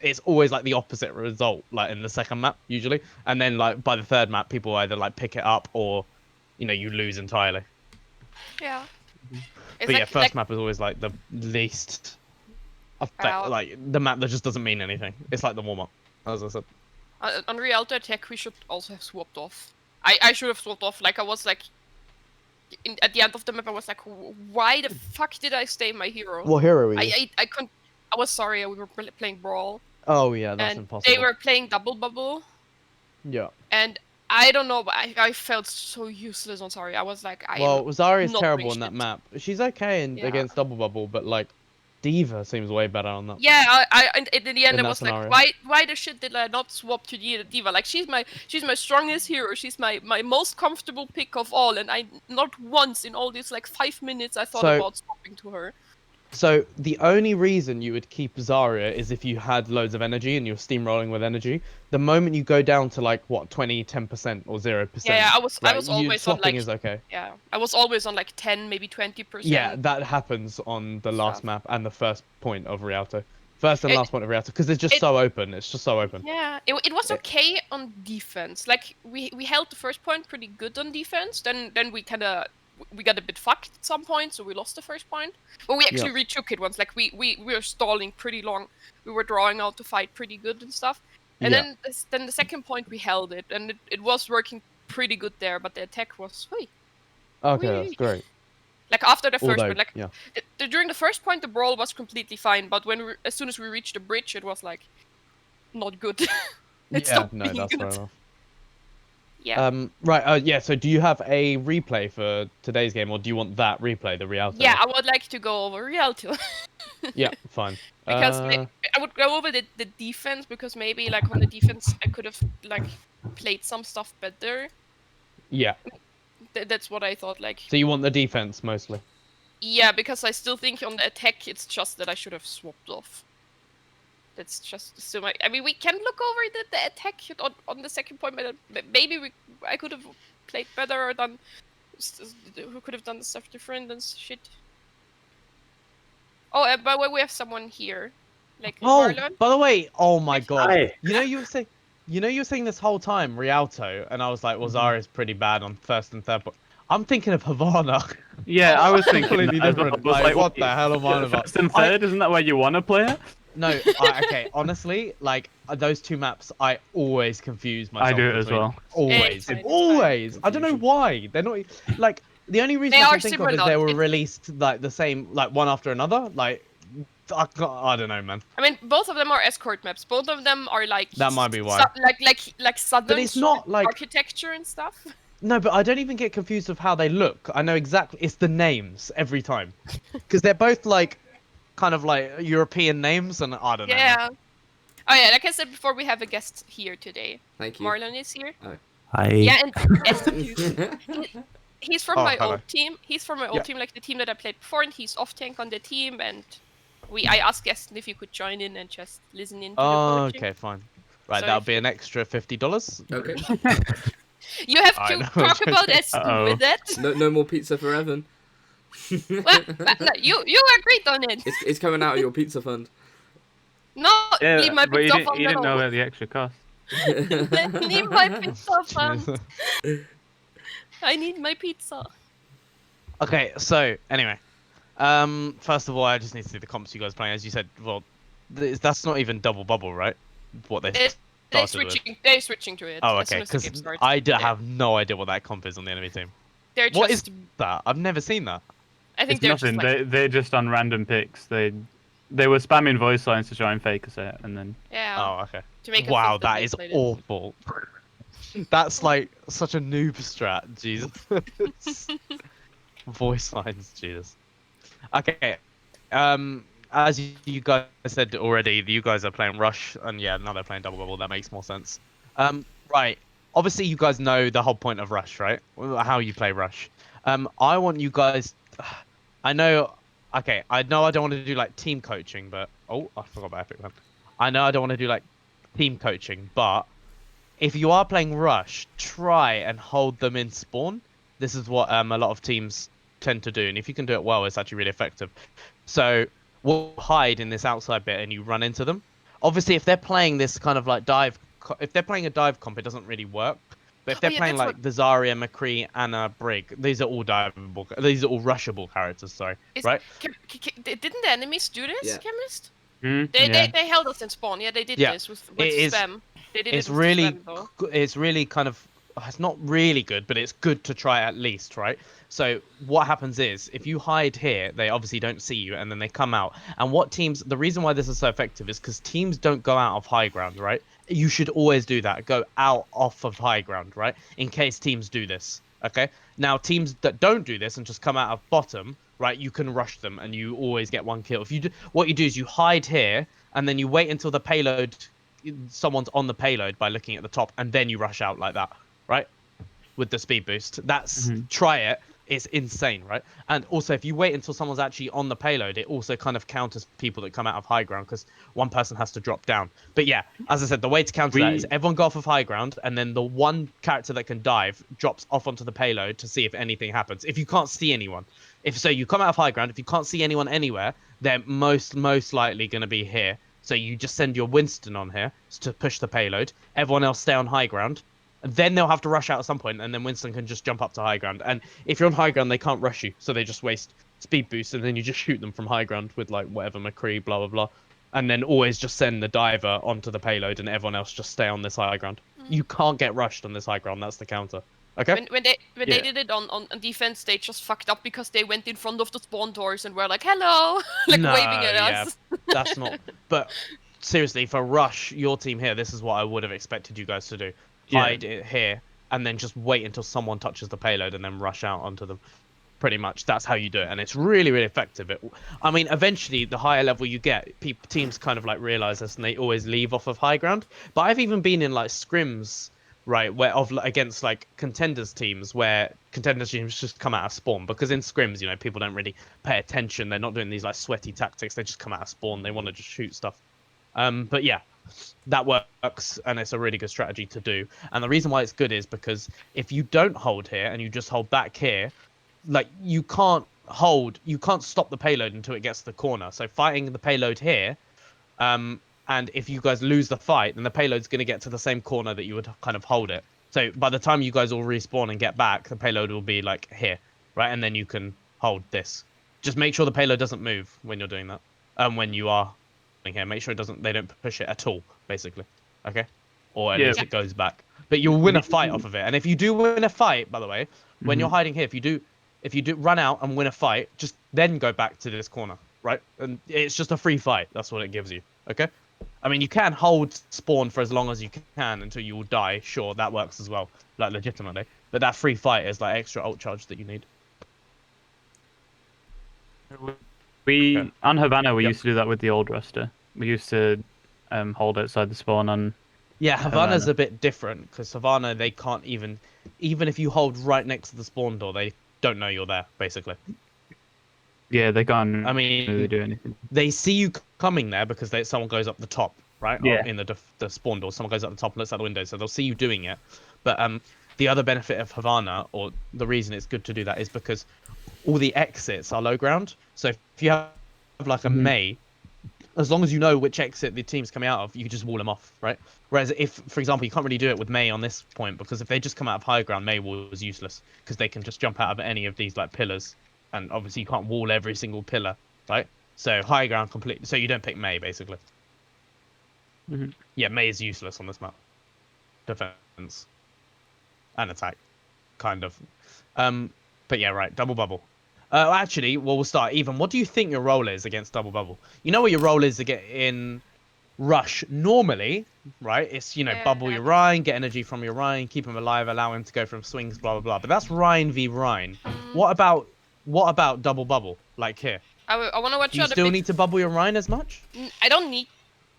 it's always like the opposite result, like in the second map usually, and then like by the third map, people either like pick it up or, you lose entirely. Yeah. It's But yeah, like first map is always like the least effect, like the map that just doesn't mean anything. It's like the warm up, as I said. on Rialto attack, we should also have swapped off. I should have swapped off. Like I was like, at the end of the map, I was like, why the fuck did I stay my hero? What hero are you? I couldn't. I was sorry. We were playing Brawl. Oh yeah, that's and impossible. they were playing Double Bubble. Yeah. And I don't know, but I felt so useless on Zarya. I was like, Well, Zarya's not terrible doing on that shit. map. She's okay against Double Bubble, but like Diva seems way better on that. Yeah, and in the end, In I that was scenario. like, why the shit did I not swap to Diva? Like she's my strongest hero. She's my most comfortable pick of all, and I not once in all these like 5 minutes I thought about swapping to her. So the only reason you would keep Zarya is if you had loads of energy and you're steamrolling with energy. The moment you go down to like what 20, 10% or 0%. Yeah, I was always swapping on like is okay. Yeah, I was always on like 10, maybe 20%. Yeah, that happens on the last map and the first point of Rialto. First and last point of Rialto, because it's just so open. It's just so open. Yeah, it was okay on defense. Like we held the first point pretty good on defense. Then we we got a bit fucked at some point, so we lost the first point. But we actually retook it once. Like we were stalling pretty long. We were drawing out to fight pretty good and stuff. And then the second point we held it, and it was working pretty good there. But the attack was okay, that's great. Like after the first point, like during the first point, the brawl was completely fine. But as soon as we reached the bridge, it was like not good. That's fair enough. Yeah. Right. Yeah. So, do you have a replay for today's game, or do you want that replay, the Rialto? Yeah, I would like to go over Rialto. Yeah, fine. Because I would go over the defense, because maybe like on the defense I could have like played some stuff better. Yeah. That's what I thought. Like. So you want the defense mostly? Yeah, because I still think on the attack it's just that I should have swapped off. That's just so much. I mean, we can look over the attack on the second point, but maybe I could have played better or done. Who could have done the stuff different and shit. Oh, by the way, we have someone here. Like Marlon. By the way, oh my god. Hi. You were saying this whole time Rialto, and I was like, well, Zarya's pretty bad on first and third point. I'm thinking of Havana. Yeah, I was thinking completely different. Like, what the hell am I on about? First and third, isn't that where you want to play it? No, okay, honestly, like, those two maps, I always confuse myself. I do it as well. Always. Always. I don't know why. They're not, like, the only reason I can think of is they were released, like, the same, like, one after another. Like, I don't know, man. I mean, both of them are escort maps. Both of them are, like... That might be why. Like southern but it's not, like, architecture and stuff. No, but I don't even get confused with how they look. I know exactly. It's the names every time. Because they're both, like... kind of like European names, and I don't know. Yeah. Oh yeah, like I said before, we have a guest here today. Thank you. Marlon is here. Oh. Hi. Yeah, and he's from my old team. He's from my old team, like the team that I played before, and he's off tank on the team. And I asked Guest if you could join in and just listen in. Okay, fine. Right, that'll be an extra $50. Okay. You have to talk about Esten with that. No more pizza for Evan. Well, no, you agreed on it. It's coming out of your pizza fund. No, leave my pizza fund. You didn't know about the extra cost. Leave my pizza fund. I need my pizza. Okay, so anyway, first of all, I just need to see the comps you guys playing. As you said, well, that's not even double bubble, right? What they're switching to it. Oh, okay. Because I have no idea what that comp is on the enemy team. What is that? I've never seen that. I think it's nothing. They're just on random picks. They were spamming voice lines to try and fake us out, and then. Yeah. Oh, okay. Wow, that is awful. That's like such a noob strat, Jesus. Voice lines, Jesus. Okay. As you guys said already, you guys are playing Rush, and yeah, now they're playing Double Bubble. That makes more sense. Right. Obviously, you guys know the whole point of Rush, right? How you play Rush. I want you guys. I know. Okay, I know I don't want to do like team coaching, but I forgot about Epic Man. I know I don't want to do like team coaching, but if you are playing Rush, try and hold them in spawn. This is what a lot of teams tend to do, and if you can do it well, it's actually really effective. So we'll hide in this outside bit, and you run into them. Obviously, if they're playing this kind of like if they're playing a dive comp, it doesn't really work. But if Oh they're yeah, playing that's like the Zarya, McCree, Anna, Brig, these are all diveable. These are all rushable characters. Sorry, right? Didn't the enemies do this, Yeah. Chemist? Yeah. They held us in spawn. Yeah, they did Yeah, this with it is. spam. They did it It's with the really, spam though. it's really kind of. It's not really good, but it's good to try at least, right? So what happens is, if you hide here, they obviously don't see you, and then they come out. And what teams? The reason why this is so effective is because teams don't go out of high ground, right? You should always do that. Go out off of high ground, right? In case teams do this. Okay. Now teams that don't do this and just come out of bottom, right? You can rush them, and you always get one kill. If you do, what you do is you hide here, and then you wait until the payload someone's on the payload by looking at the top, and then you rush out like that, right? With the speed boost. That's try it. It's insane, right? And also, if you wait until someone's actually on the payload, it also kind of counters people that come out of high ground because one person has to drop down. But yeah, as I said, the way to counter that is everyone go off of high ground, and then the one character that can dive drops off onto the payload to see if anything happens. If you can't see anyone, if so, you come out of high ground. If you can't see anyone anywhere, they're most likely going to be here. So you just send your Winston on here to push the payload. Everyone else stay on high ground. And then they'll have to rush out at some point, and then Winston can just jump up to high ground. And if you're on high ground, they can't rush you, so they just waste speed boost, and then you just shoot them from high ground with like whatever McCree, blah blah blah, and then always just send the diver onto the payload, and everyone else just stay on this high ground. You can't get rushed on this high ground. That's the counter. Okay. When they did it on defense, they just fucked up because they went in front of the spawn doors and were like, "Hello," like No, waving at yeah, us. that's not. But seriously, for rush, your team here, this is what I would have expected you guys to do. Hide it here, and then just wait until someone touches the payload, and then rush out onto them. Pretty much, that's how you do it, and it's really, really effective. I mean, eventually, the higher level you get, teams kind of like realize this, and they always leave off of high ground. But I've even been in like scrims, right, where against like contenders teams, where contenders teams just come out of spawn, because in scrims, you know, people don't really pay attention. They're not doing these like sweaty tactics. They just come out of spawn. They want to just shoot stuff. But yeah, that works, and it's a really good strategy to do. And the reason why it's good is because if you don't hold here and you just hold back here, like you can't stop the payload until it gets to the corner. So fighting the payload here, and if you guys lose the fight, then the payload's going to get to the same corner that you would kind of hold it. So by the time you guys all respawn and get back, the payload will be like here, right? And then you can hold this. Just make sure the payload doesn't move when you're doing that. When you are here, make sure they don't push it at all, basically. Okay? Or at least it goes back. But you'll win a fight off of it. And if you do win a fight, by the way, when you're hiding here, if you do run out and win a fight, just then go back to this corner, right? And it's just a free fight. That's what it gives you. Okay? I mean, you can hold spawn for as long as you can until you will die. Sure, that works as well, like legitimately. But that free fight is like extra ult charge that you need. On Havana, we used to do that with the old roster. We used to hold outside the spawn on. Yeah, Havana's a bit different because Havana, they can't even if you hold right next to the spawn door, they don't know you're there, basically. Yeah, they can't. I mean, really do anything. They see you coming there because someone goes up the top, right? Yeah. In the spawn door, someone goes up the top and looks out the window, so they'll see you doing it. But the other benefit of Havana, or the reason it's good to do that, is because all the exits are low ground. So if you have like a May, as long as you know which exit the team's coming out of, you can just wall them off, right? Whereas if, for example, you can't really do it with May on this point, because if they just come out of high ground, May wall is useless, because they can just jump out of any of these like pillars, and obviously you can't wall every single pillar, right? So high ground completely. So you don't pick May, basically. Yeah, May is useless on this map. Defense and attack, kind of. But yeah, right. Double bubble. Actually, well, we'll start even. What do you think your role is against double bubble? You know what your role is to get in rush normally, right? It's, you know, bubble your Rhine, get energy from your Rhine, keep him alive, allow him to go from swings, blah blah blah. But that's Rhine v Rhine. What about double bubble? Like here. I want to watch. Do you still need to bubble your Rhine as much? I don't need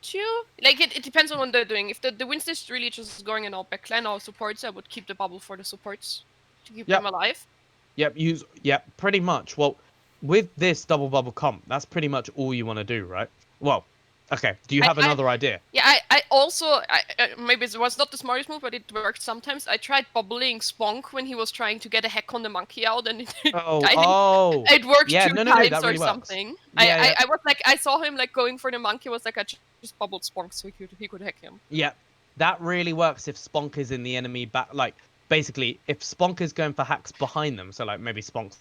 to. Like it depends on what they're doing. If the Winston is really just going in our backline or supports, I would keep the bubble for the supports to keep them alive. Yep, pretty much. Well, with this double bubble comp, that's pretty much all you want to do, right? Well, Okay. Do you have another idea? Yeah, I also maybe it was not the smartest move, but it worked sometimes. I tried bubbling Spunk when he was trying to get a hack on the monkey out, and I think it worked Yeah, 2 no, times that or really works. something. Yeah. I was like, I saw him like going for the monkey. Was like, I just bubbled Spunk so he could hack him. Yeah, that really works if Spunk is in the enemy back. Like basically, if Spunk is going for hacks behind them, so like maybe Sponk's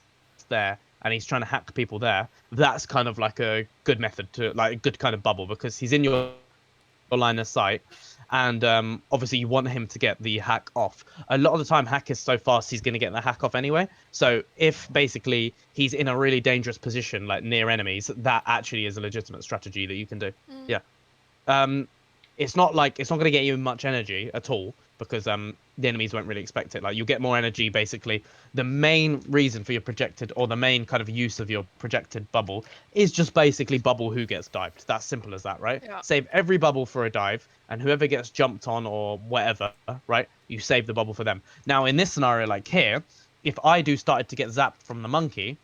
there and he's trying to hack people there, that's kind of like a good method to like a good kind of bubble because he's in your line of sight, and obviously you want him to get the hack off. A lot of the time, hack is so fast he's going to get the hack off anyway. So if basically he's in a really dangerous position, like near enemies, that actually is a legitimate strategy that you can do. Yeah. It's not going to get you much energy at all because the enemies won't really expect it. Like you'll get more energy basically. The main reason for your projected or the main kind of use of your projected bubble is just basically bubble who gets dived. That's simple as that, right? Yeah. Save every bubble for a dive, and whoever gets jumped on or whatever, right? You save the bubble for them. Now in this scenario, like here, if I do started to get zapped from the monkey,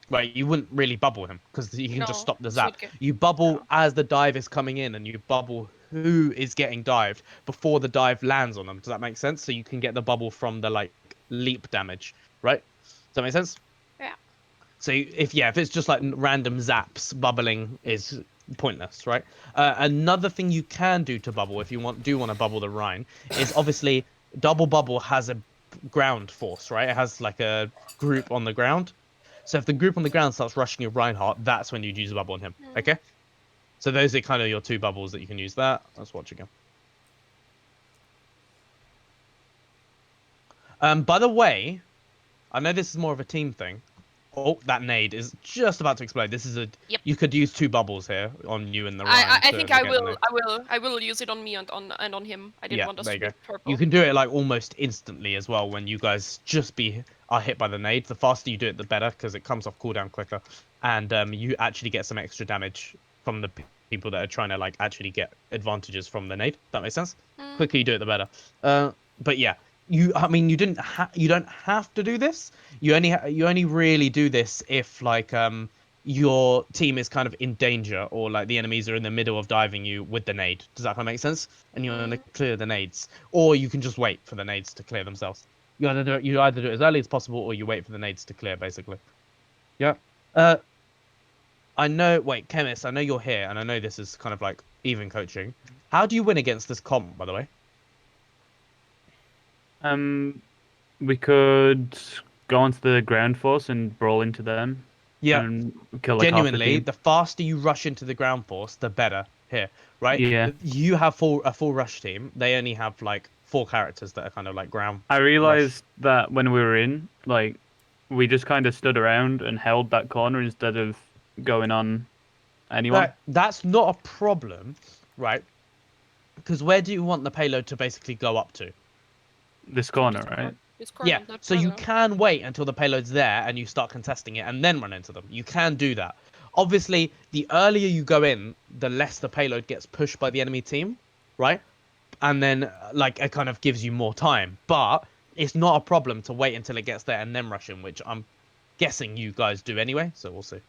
right, you wouldn't really bubble him because you can just No, stop the it's zap. not good. You bubble Yeah. as the dive is coming in, and you bubble who is getting dived before the dive lands on them. Does that make sense? So you can get the bubble from the like leap damage, right? Does that make sense? Yeah. So if it's just like random zaps, bubbling is pointless, right? Another thing you can do to bubble if you want to bubble the Rhine is obviously double bubble has a ground force, right? It has like a group on the ground. So if the group on the ground starts rushing your Reinhardt, that's when you'd use a bubble on him. Okay? So those are kind of your two bubbles that you can use that. Let's watch again. By the way, I know this is more of a team thing. Oh, that nade is just about to explode. This is Yep. You could use two bubbles here on you and the Ryan. I think I will use it on me and on him. I didn't Yeah, want us there to you go. be purple. You can do it like almost instantly as well when you guys are hit by the nade. The faster you do it, the better because it comes off cooldown quicker, and you actually get some extra damage from the people that are trying to like actually get advantages from the nade. That makes sense. Quicker you do it, the better. But yeah, you don't have to do this. You only really do this if like your team is kind of in danger or like the enemies are in the middle of diving you with the nade. Does that kind of make sense? And you want to clear the nades, or you can just wait for the nades to clear themselves. You either do it as early as possible, or you wait for the nades to clear, basically. Yeah. I know. Wait, Chemist. I know you're here, and I know this is kind of like even coaching. How do you win against this comp, by the way? We could go onto the ground force and brawl into them. Yeah. And kill like half the Genuinely, team. the faster you rush into the ground force, the better. Here, right? Yeah. You have a full rush team. They only have like 4 characters that are kind of like ground. I realized that when we were in, like, we just kind of stood around and held that corner instead of going on anyone. That's not a problem, right? Because where do you want the payload to basically go up to? This corner, right? This corner, Yeah, that so you corner. can wait until the payload's there and you start contesting it and then run into them. You can do that. Obviously, the earlier you go in, the less the payload gets pushed by the enemy team, right? And then, like, it kind of gives you more time. But it's not a problem to wait until it gets there and then rush in, which I'm guessing you guys do anyway, so we'll see.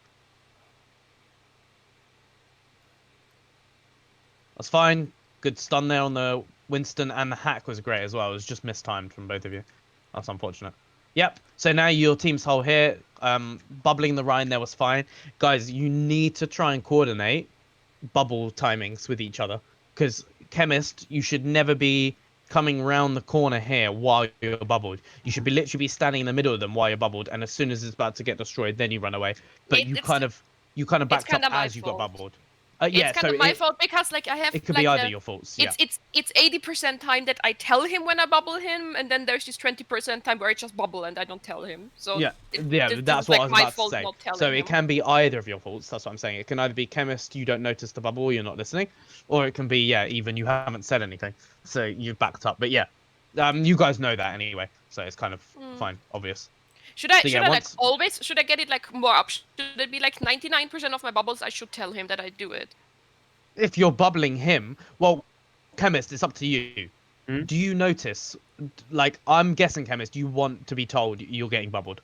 That's fine. Good stun there on the Winston, and the hack was great as well. It was just mistimed from both of you. That's unfortunate. Yep. So now your team's whole here. Bubbling the Rhine there was fine. Guys, you need to try and coordinate bubble timings with each other. Because Chemist, you should never be coming round the corner here while you're bubbled. You should be literally standing in the middle of them while you're bubbled, and as soon as it's about to get destroyed, then you run away. But you kind of backed up my as you got fault. bubbled. It's kind of my fault because like I have it could like be either your faults. Yeah. It's 80% time that I tell him when I bubble him, and then there's this 20% time where I just bubble and I don't tell him. So that's what I was about to say. So him. it can be either of your faults. That's what I'm saying. It can either be Chemist, you don't notice the bubble, you're not listening, or it can be even you haven't said anything, so you've backed up. But you guys know that anyway, so it's kind of fine, obvious. Should I get it like more up? Should it be like 99% of my bubbles? I should tell him that I do it. If you're bubbling him, well, Chemist, it's up to you. Do you notice? Like, I'm guessing, Chemist, you want to be told you're getting bubbled.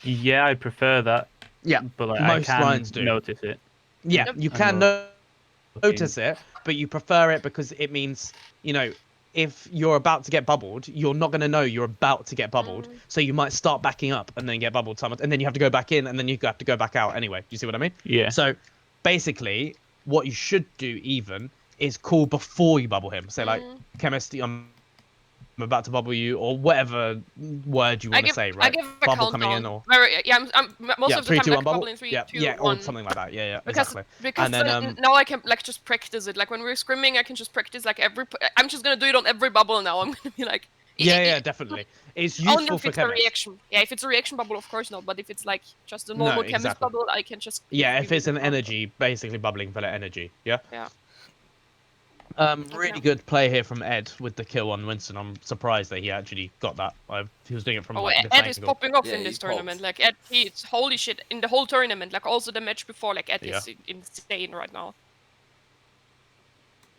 Yeah, I prefer that. Yeah, but like, most I can lines do. notice it. Yeah, Yep. you can notice it, but you prefer it because it means, you know, if you're about to get bubbled, you're not going to know you're about to get bubbled. So you might start backing up and then get bubbled, and then you have to go back in, and then you have to go back out anyway. Do you see what I mean? Yeah. So basically, what you should do even is call before you bubble him. Say like, chemist, I'm about to bubble you, or whatever word you want to say, right? I give a Bubble coming in, countdown. or Yeah, I'm most yeah, of the 3, time 2, 1, like bubble. bubbling 3, Yeah, 2, yeah, or 1. something like that. Yeah, Because exactly. because And then, now I can like just practice it. Like when we're scrimming, I can just practice like I'm just gonna do it on every bubble now. I'm gonna be like. Yeah, definitely. It's Only useful if for it's a chemists. reaction. Yeah, if it's a reaction bubble, of course not. But if it's like just a No, normal chemist exactly. bubble, I can just Yeah, give if you it's the an countdown. energy, basically bubbling for the energy. Yeah. Yeah. Really good play here from Ed with the kill on Winston. I'm surprised that he actually got that. He was doing it from Oh, like a Ed different is angle. popping off Yeah, in he this tournament. popped. Like Ed, he's holy shit in the whole tournament. Like also the match before, like Ed Yeah. is insane right now.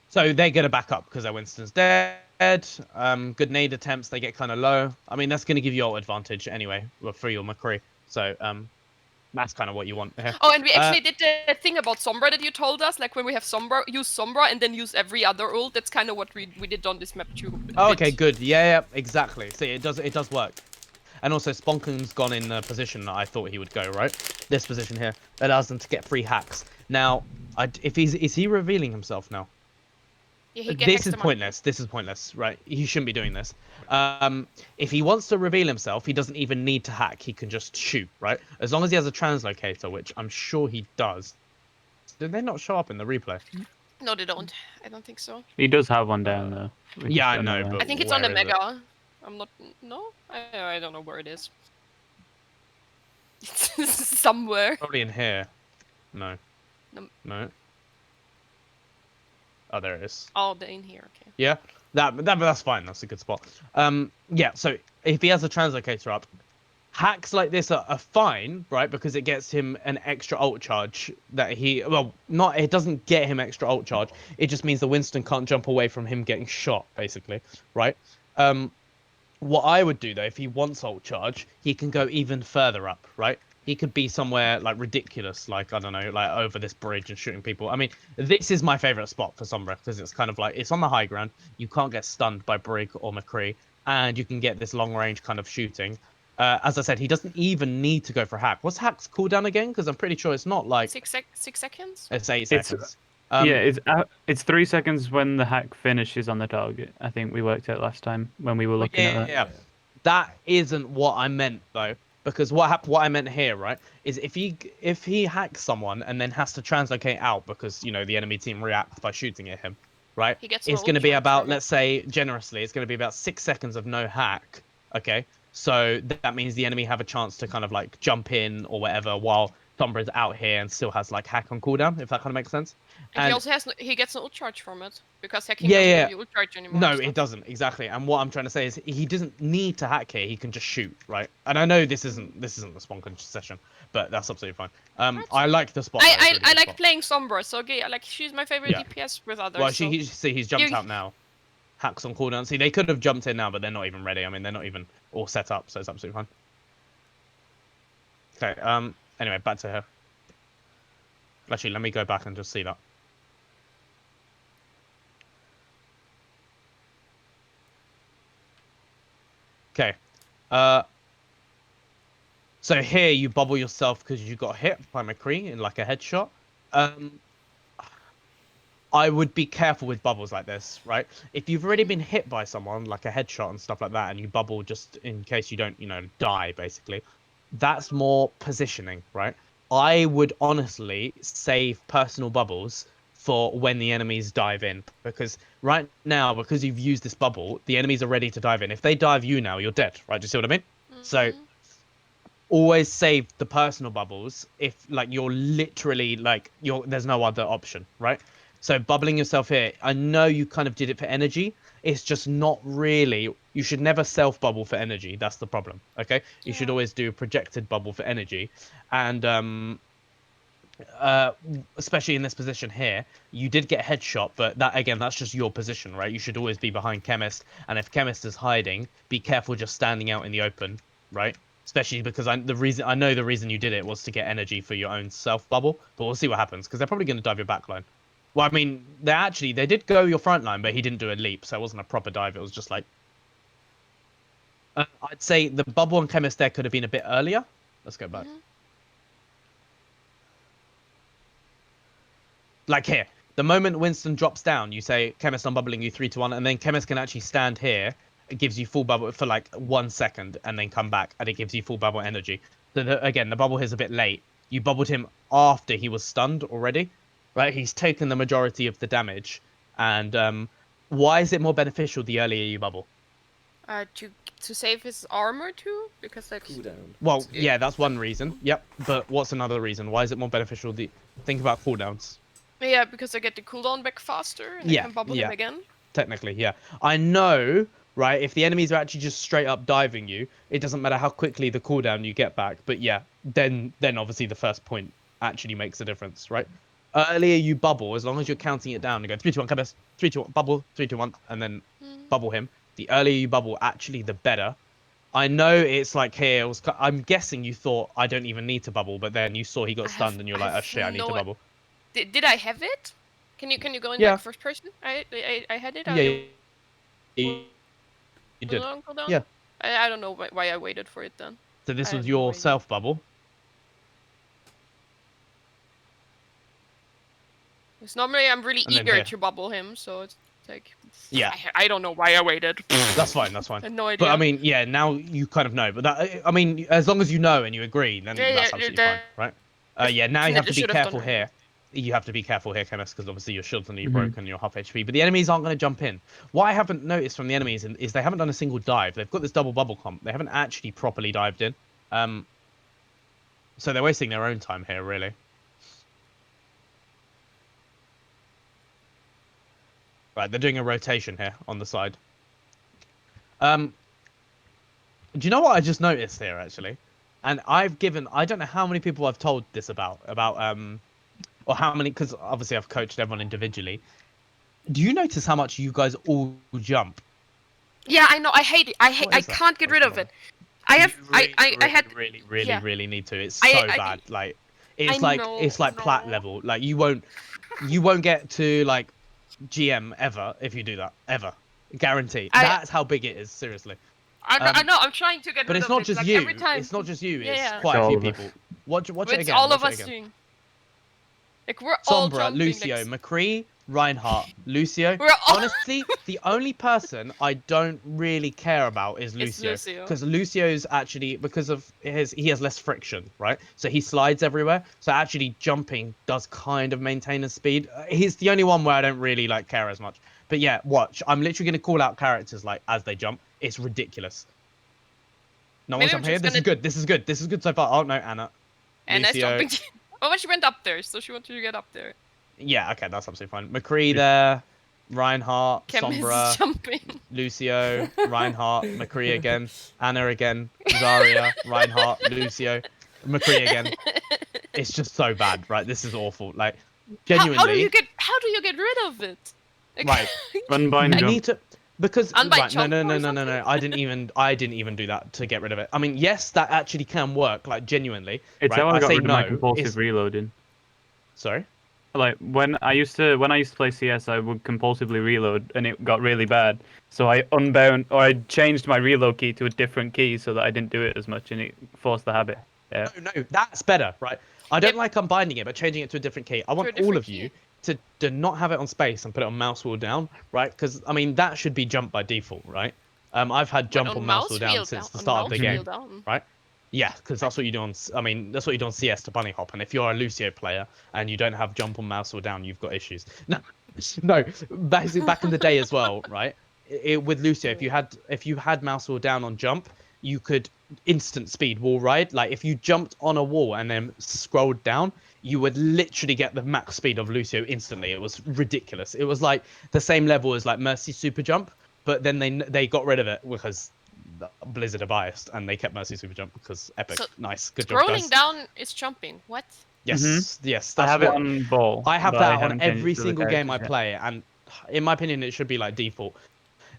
So they get a back up because their Winston's dead. Good nade attempts, they get kind of low. I mean, that's going to give you ult advantage anyway, for your McCree. So that's kind of what you want here. Oh, and we actually did the thing about Sombra that you told us. Like when we have Sombra, use Sombra and then use every other ult. That's kind of what we did on this map too. Oh, okay, good. Yeah, exactly. See, it does work. And also, Sponken's gone in the position that I thought he would go, right? This position here allows them to get free hacks. Now, is he revealing himself now? Yeah, he This is pointless. This is pointless, right? He shouldn't be doing this. If he wants to reveal himself, he doesn't even need to hack. He can just shoot, right? As long as he has a translocator, which I'm sure he does. Did they not show up in the replay? No, they don't. I don't think so. He does have one down though. We Yeah, just I don't know, where. but I think it's on the where is it? Mega. I'm not. No, I don't know where it is. It's somewhere. Probably in here. No. No. No. Oh, there it is. Oh, they're in here. Okay. Yeah, that's fine. That's a good spot. Yeah. So if he has a translocator up, hacks like this are fine, right? Because it gets him an extra ult charge that it doesn't get him extra ult charge. It just means the Winston can't jump away from him getting shot, basically, right? What I would do though, if he wants ult charge, he can go even further up, right? He could be somewhere like ridiculous, like I don't know, like over this bridge and shooting people. I mean, this is my favorite spot for Sombra because it's kind of like it's on the high ground. You can't get stunned by Brig or McCree, and you can get this long range kind of shooting. As I said, he doesn't even need to go for hack. What's hack's cooldown again? Because I'm pretty sure it's not like 6 seconds. it's 8 It's- seconds. It's 3 seconds when the hack finishes on the target. I think we worked out last time when we were looking at that. Yeah. That isn't what I meant though, because what I meant here, right, is if he hacks someone and then has to translocate out because the enemy team reacts by shooting at him, right? It's going to be about, let's say generously, it's going to be about 6 seconds of no hack. Okay, so that means the enemy have a chance to kind of like jump in or whatever while Sombra's out here and still has like hack on cooldown, if that kind of makes sense. And he also he gets an ult charge from it because hacking doesn't give you ult charge anymore. No, it doesn't exactly. And what I'm trying to say is he doesn't need to hack here. He can just shoot, right? And I know this isn't the Sponken session, but that's absolutely fine. I like the spot. I like playing Sombra, so okay, like she's my favorite DPS with others. Well, so. he's jumped out now. Hacks on cooldown. See, they could have jumped in now, but they're not even ready. I mean, they're not even all set up, so it's absolutely fine. Okay. Anyway, back to her. Actually, let me go back and just see that. Okay. So here you bubble yourself because you got hit by McCree in like a headshot. I would be careful with bubbles like this, right? If you've already been hit by someone, like a headshot and stuff like that, and you bubble just in case you don't, die, basically, that's more positioning, right? I would honestly save personal bubbles for when the enemies dive in, because right now, because you've used this bubble, the enemies are ready to dive in. If they dive you now, you're dead, right? Do you see what I mean? So always save the personal bubbles if like you're literally like there's no other option, right? So bubbling yourself here, I know you kind of did it for energy. It's just not really. You should never self bubble for energy. That's the problem. Okay, you should always do a projected bubble for energy, and especially in this position here, you did get headshot, but that's just your position, right? You should always be behind Chemist, and if Chemist is hiding, be careful just standing out in the open, right? especially because I know the reason you did it was to get energy for your own self bubble. But we'll see what happens because they're probably going to dive your back line. Well, I mean, they did go your front line, but he didn't do a leap, so it wasn't a proper dive. It was just like I'd say the bubble on Chemist there could have been a bit earlier. Let's go back. Like here, the moment Winston drops down, you say Chemist unbubbling you 3-1, and then Chemist can actually stand here. It gives you full bubble for like 1 second, and then come back, and it gives you full bubble energy. So again, the bubble here is a bit late. You bubbled him after he was stunned already, right? He's taken the majority of the damage, and why is it more beneficial the earlier you bubble? To save his armor too, because like Cooldown. Well, yeah, that's one reason. Yep, but what's another reason? Why is it more beneficial? Think about cooldowns. Yeah, because I get the cooldown back faster and I can bubble him again. Technically, yeah. I know, right? If the enemies are actually just straight up diving you, it doesn't matter how quickly the cooldown you get back. But yeah, then obviously the first point actually makes a difference, right? Earlier you bubble, as long as you're counting it down and go 3-2-1, Chemist, 3-2-1, bubble, 3-2-1, and then bubble him. The earlier you bubble, actually, the better. I know it's like here. I'm guessing you thought I don't even need to bubble, but then you saw he got stunned, and you're like, oh shit, I need to bubble. Did I have it? Can you go in Yeah. like first person? I had it. Yeah, you did. Cooldown? Yeah. I don't know why I waited for it then. So this I was have no your idea. self bubble. Because normally I'm really And then eager here. to bubble him, so it's like. Yeah. I don't know why I waited. That's fine. That's fine. I had no idea. But I mean, yeah, now you kind of know. But that, I mean, as long as you know and you agree, then that's absolutely fine, right? Yeah. Now you have to be careful here. You have to be careful here, Chemist, because obviously your shield's only broken, you're half HP. But the enemies aren't going to jump in. What I haven't noticed from the enemies is they haven't done a single dive. They've got this double bubble comp. They haven't actually properly dived in. So they're wasting their own time here, really. Right, they're doing a rotation here on the side. Do you know what I just noticed here, actually? And I don't know how many people I've told this about or how many, because obviously I've coached everyone individually. Do you notice how much you guys all jump? Yeah, I know. I hate it. I can't get rid of it. I really need to. It's so bad. Like it's like plat level. Like you won't get to like GM ever if you do that, ever. Guarantee. That's how big it is, seriously. I know. I'm trying to get rid of it. But it's not just like, you. Every time. It's not just you. It's Yeah. quite a few All of us. people. Watch it It's again. all of watch us it again. doing. Like we're all Sombra, jumping. Lucio, McCree, Reinhardt, Lucio. We're all... Honestly, the only person I don't really care about is Lucio. Because Lucio's actually, because of he has less friction, right? So he slides everywhere. So actually jumping does kind of maintain his speed. He's the only one where I don't really like care as much. But yeah, watch. I'm literally going to call out characters like as they jump. It's ridiculous. No one's up here. This is good. This is good. This is good so far. Oh no, Anna. Anna's Lucio. jumping. Oh, but she went up there, so she wanted to get up there. Yeah, okay, that's absolutely fine. McCree there, Reinhardt, Sombra, jumping. Lucio, Reinhardt, McCree again, Anna again, Zarya, Reinhardt, Lucio, McCree again. It's just so bad, right? This is awful. Like, genuinely. How do you get rid of it? Like, Right. Unbind I jump. need to. Because Unbind right, no. jump I didn't even do that to get rid of it. I mean, yes, that actually can work. Like genuinely. It's right? how I got say rid of my compulsive reloading. Sorry. Like when I used to play CS, I would compulsively reload, and it got really bad. So I I changed my reload key to a different key so that I didn't do it as much, and it forced the habit. Yeah. No, that's better, right? I don't like unbinding it, but changing it to a different key. I want all of you to not have it on space and put it on mouse wheel down, right? Because I mean that should be jump by default, right? I've had jump on mouse wheel down since the start of the game, right? Yeah, because that's what you do on. I mean, that's what you do on CS to bunny hop. And if you're a Lucio player and you don't have jump on mouse wheel down, you've got issues. No, basically back in the day as well, right? With Lucio, if you had mouse wheel down on jump, you could instant speed wall ride. Like if you jumped on a wall and then scrolled down, you would literally get the max speed of Lucio instantly. It was ridiculous. It was like the same level as like Mercy super jump, but then they got rid of it because Blizzard are biased and they kept Mercy super jump because epic. So nice, good job, guys. Scrolling down is jumping. What? Yes, yes. I have it on ball. I have that on every single game I play, and in my opinion, it should be like default.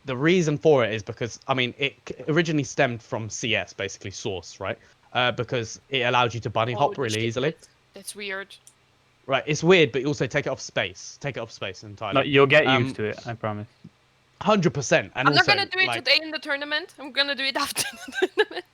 The reason for it is because, I mean, it originally stemmed from CS, basically Source, right? Because it allowed you to bunny hop really shit, easily. That's weird. Right, it's weird, but you also take it off space. Take it off space entirely. Like, you'll get used to it, I promise. 100%. And I'm also, not gonna do it like, today in the tournament. I'm gonna do it after the tournament,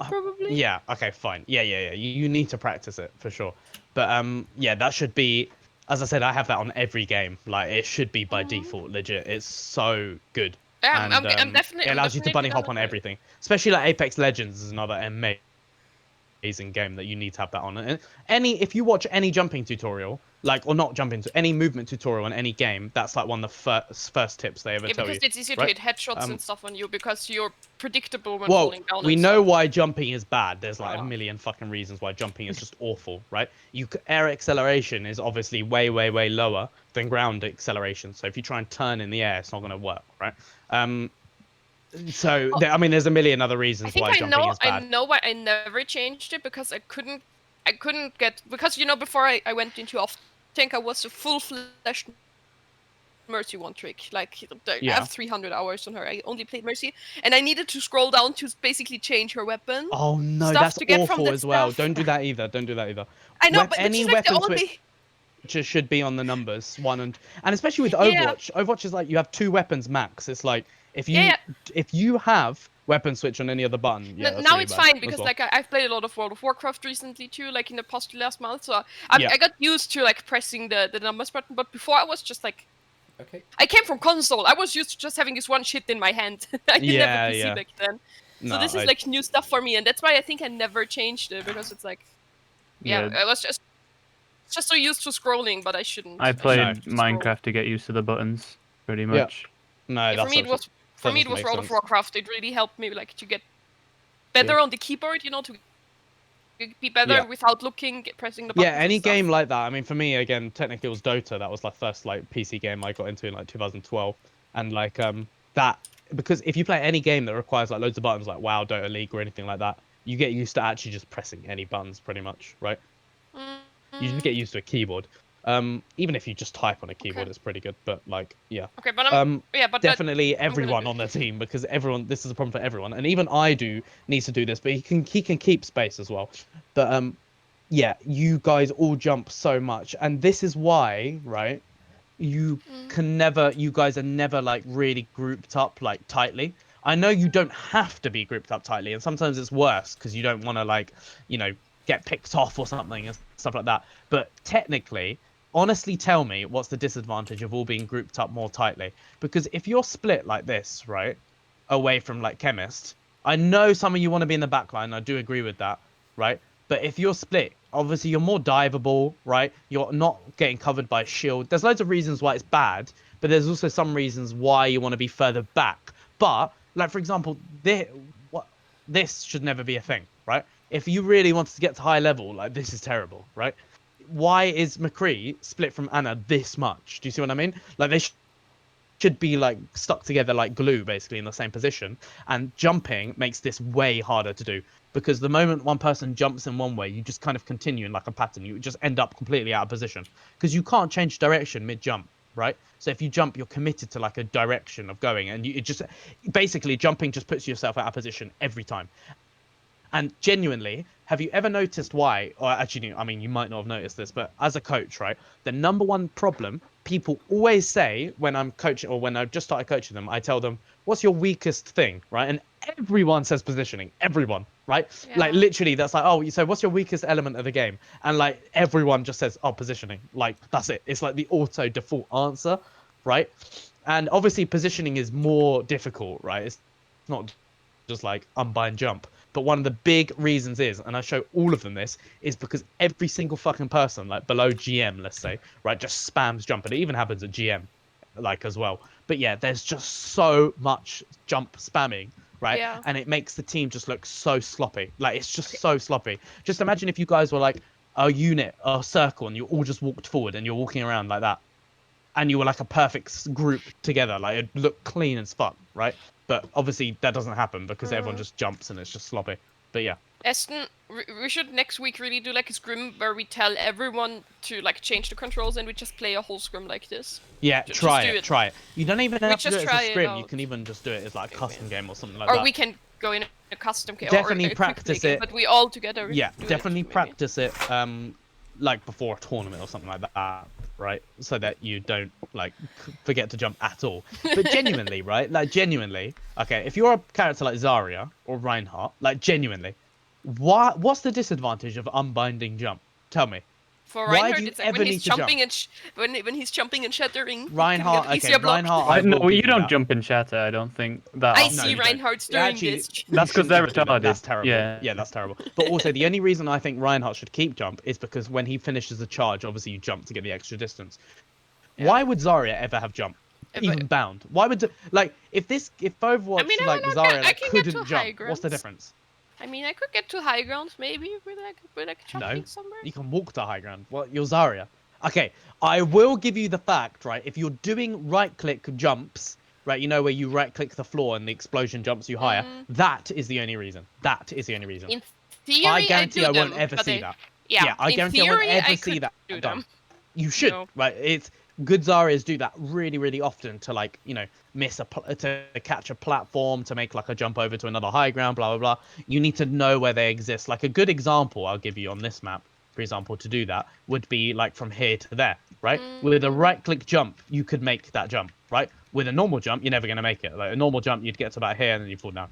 probably. yeah, okay, fine. Yeah. You need to practice it for sure. But yeah, that should be, as I said, I have that on every game. Like, it should be by default, legit. It's so good. Yeah, And I'm it allows you to bunny hop on gonna- everything. Especially like Apex Legends is another amazing game that you need to have that on. And if you watch any jumping tutorial, like, or not jumping, any movement tutorial in any game, that's like one of the first tips they ever Yeah, tell because you. it's easier to right? hit headshots and stuff on you because you're predictable when Well, falling down we and know stuff. why jumping is bad. There's like a Oh. million fucking reasons why jumping is just awful, right? Air acceleration is obviously way lower than ground acceleration. So if you try and turn in the air, it's not going to work, right? So I mean, there's a million other I reasons think why jumping is I bad. know why I never changed it because I couldn't get, because before I went into off tank I was a full-fledged Mercy one trick. Like, I Yeah. have 300 hours on her. I only played Mercy, and I needed to scroll down to basically change her weapon. Oh no, stuff that's to get from awful that as well. stuff. Don't do that either. Don't do that either. I know, but Any she's like the weapon only. switch just should be on the numbers 1 and especially with Yeah. Overwatch. Overwatch is like you have 2 weapons max. It's like if Yeah. you have weapon switch on any other button, yeah, that's Now really it's bad fine as because well. like I've played a lot of World of Warcraft recently too, like in the past last month. So I got used to like pressing the numbers button. But before I was just like, Okay. I came from console. I was used to just having this one shit in my hand. I didn't have a PC back then. So this is like new stuff for me, and that's why I think I never changed it, because it's like, I was just so used to scrolling, but I shouldn't. I played scroll. Minecraft to get used to the buttons, pretty much. No, Yeah, that's for me it was World of Warcraft. It really helped me like to get better on the keyboard, to be better without pressing the buttons. Yeah, any and stuff. game like that. I mean, for me, again, technically it was Dota. That was the first like PC game I got into in like 2012, and like that, because if you play any game that requires like loads of buttons, like WoW, Dota League, or anything like that, you get used to actually just pressing any buttons, pretty much, right? You just get used to a keyboard. Even if you just type on a keyboard, it's pretty good. But like, yeah. Okay, but definitely everyone on the team, because everyone. This is a problem for everyone, and even needs to do this, but he can keep space as well. But yeah, you guys all jump so much, and this is why, right? You guys are never like really grouped up like tightly. I know you don't have to be grouped up tightly, and sometimes it's worse because you don't want to like, get picked off or something and stuff like that. But technically, honestly, tell me what's the disadvantage of all being grouped up more tightly? Because if you're split like this, right, away from like Chemist, I know some of you want to be in the back line. I do agree with that, right? But if you're split, obviously you're more diveable, right? You're not getting covered by a shield. There's loads of reasons why it's bad, but there's also some reasons why you want to be further back. But like, for example, this should never be a thing, right? If you really wanted to get to high level, like, this is terrible, right? Why is McCree split from Anna this much? Do you see what I mean? Like, they should be like stuck together like glue, basically in the same position. And jumping makes this way harder to do, because the moment one person jumps in one way, you just kind of continue in like a pattern. You just end up completely out of position because you can't change direction mid jump, right? So if you jump, you're committed to like a direction of going, and it just basically jumping just puts yourself out of position every time. And genuinely, have you ever noticed why? Or actually, I mean, you might not have noticed this, but as a coach, right, the number one problem people always say when I'm coaching, or when I've just started coaching them, I tell them, what's your weakest thing, right? And everyone says positioning. Everyone, right? Yeah. Like, literally, that's like, oh, so what's your weakest element of the game? And like, everyone just says, oh, positioning. Like, that's it. It's like the auto default answer, right? And obviously, positioning is more difficult, right? It's not just like unbind jump. But one of the big reasons is, and I show all of them this, is because every single fucking person, like below GM, let's say, right, just spams jump. And it even happens at GM, like, as well. But yeah, there's just so much jump spamming, right? Yeah. And it makes the team just look so sloppy. Like, it's just so sloppy. Just imagine if you guys were like a unit, a circle, and you all just walked forward and you're walking around like that. And you were like a perfect group together. Like, it'd look clean as fuck, right? But obviously that doesn't happen because everyone just jumps and it's just sloppy. But yeah. Eston, we should next week really do like a scrim where we tell everyone to like change the controls and we just play a whole scrim like this. Yeah, Just try do it, it. try it. You don't even We have to do just it as a try it scrim. You out. can even just do it as like a custom game or something like Or that. we can go in a custom game Definitely or a quick play practice game, it. but we all together. Yeah, do definitely it, maybe. practice it. Like before a tournament or something like that, right? So that you don't like forget to jump at all. But genuinely, right? Like genuinely, okay. If you're a character like Zarya or Reinhardt, like genuinely, what's the disadvantage of unbinding jump? Tell me. For Why Reinhardt, do you it's like ever when need he's to jump? jumping and when he's jumping and shattering, Reinhardt, he can get okay, easier block. Reinhardt, I No, will you give don't that. jump in shatter. I don't think that. I often. see you don't. Reinhardt's doing Actually, this. That's because they're shouldn't do that. retarded. That's terrible. Yeah. Yeah, that's terrible. But also, the only reason I think Reinhardt should keep jump is because when he finishes the charge, obviously you jump to get the extra distance. Yeah. Why would Zarya ever have jump? But- Even bound? Why would like if Overwatch I mean, like I Zarya like, can get to couldn't high jump? What's the grounds. difference? I mean, I could get to high ground maybe with like jumping No, somewhere. you can walk to high ground. What? You're Zarya. Okay, I will give you the fact, right? If you're doing right-click jumps, right, you know where you right-click the floor and the explosion jumps you higher. That is the only reason. That is the only reason. In theory, I guarantee do I won't them, ever but see that. Yeah, I in guarantee I theory, won't ever I see could that do done. them. You should, No. right? It's good Zaryas do that really, really often to like, you know, to catch a platform, to make like a jump over to another high ground, blah blah blah. You need to know where they exist. Like a good example I'll give you on this map, for example, to do that would be like from here to there, right? With a right-click jump, you could make that jump, right? With a normal jump, you're never gonna make it. Like a normal jump, you'd get to about here and then you fall down.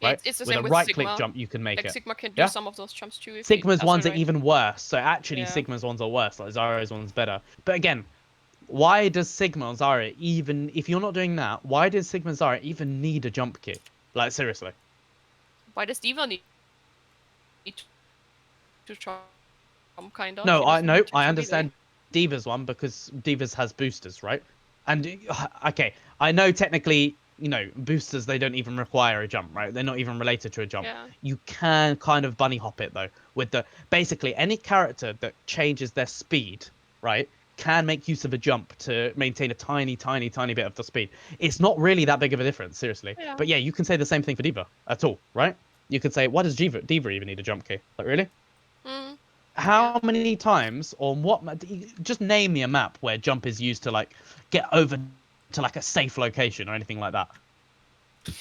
Right? It's the with same a with right-click Sigma. jump, you can make Like it. Sigma can do Yeah? some of those jumps too. If Sigma's he ones does are it right. even worse. So actually, Yeah. Sigma's ones are worse. Like Zarya's one's better. But again, why does Sigma and Zarya even, if you're not doing that, why does Sigma and Zarya even need a jump kit? Like seriously. Why does Diva need to jump? Kind of. No, She I doesn't no, need to I jump understand Diva's one because Diva's has boosters, right? And okay, I know technically, you know, boosters they don't even require a jump, right? They're not even related to a jump. Yeah. You can kind of bunny hop it though with the basically any character that changes their speed, right? Can make use of a jump to maintain a tiny bit of the speed. It's not really that big of a difference, seriously. Yeah. But yeah, you can say the same thing for Diva at all, right? You could say, why does Diva even need a jump key? Like really? Mm. How many times on what just name me a map where jump is used to like get over to like a safe location or anything like that?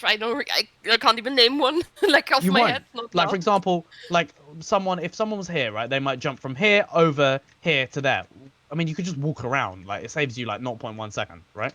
I don't. I can't even name one. Like off You my won't. head. Not Like now. for example, like if someone was here, right, they might jump from here over here to there. I mean, you could just walk around. Like it saves you like 0.1 second, right?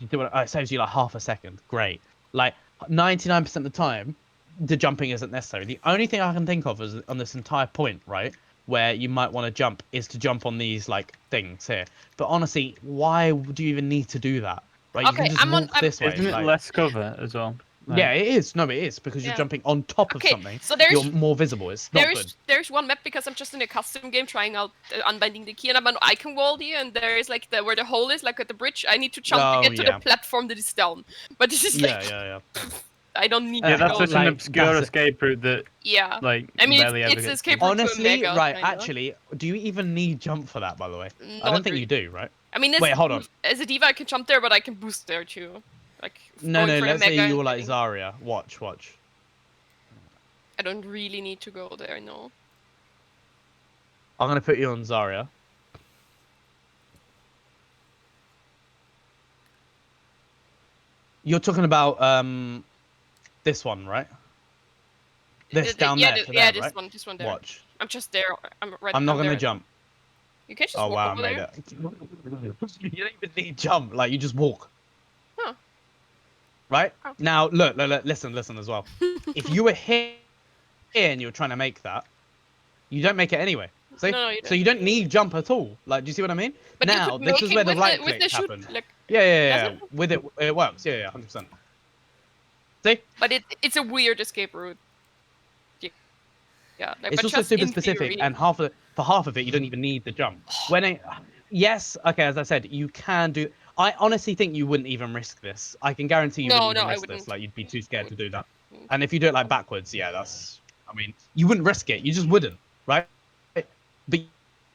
You do it. It saves you like half a second. Great. Like 99% of the time, the jumping isn't necessary. The only thing I can think of is on this entire point, right, where you might want to jump is to jump on these like things here. But honestly, why do you even need to do that? Right, you Okay, can just walk this way. Isn't it like- less cover as well? Like, Yeah, it is. No, it is because you're Yeah. jumping on top of Okay, something. so there's- You're more visible. It's not good. There's one map because I'm just in a custom game trying out unbinding the key and I'm on icon wall here and there is like where the hole is like at the bridge. I need to jump Oh, to get to yeah. the platform that is down. But this is like Yeah. I don't need Yeah, to that's go such there. an like, obscure that's it. escape route that Yeah. like I mean, barely ever it's gets escape used. route to a Honestly, mega, right? kinda. Actually, do you even need jump for that? By the way, I Not don't think really. you do, right? I mean, Wait, hold on. As a diva, I can jump there, but I can boost there too. Like No. going for a Let's say mega you're and like getting- Zarya. Watch. I don't really need to go there, no. I'm gonna put you on Zarya. You're talking about this one, right? This down yeah, there. to yeah, there, right? this one there. Watch. I'm just there. I'm right. I'm not down gonna there. jump. You can just Oh walk wow, I over made there. it. You don't even need jump. Like you just walk. Huh. Right Oh. now, look. Listen as well. If you were here and you were trying to make that, you don't make it anyway. See? No, you So you don't need jump at all. Like, do you see what I mean? But you now, could this make is it where the with right with click the shoot, happened. like, Yeah. Does With it works. Yeah, 100%. See? but it's a weird escape route. Yeah, like, It's but also just super in specific, theory. and for half of it, you don't even need the jump. Yes, okay, as I said, you can do. I honestly think you wouldn't even risk this. I can guarantee you No, wouldn't even I risk wouldn't. this. Like you'd be too scared to do that. Mm. And if you do it like backwards, yeah, that's. I mean, you wouldn't risk it. You just wouldn't, right? But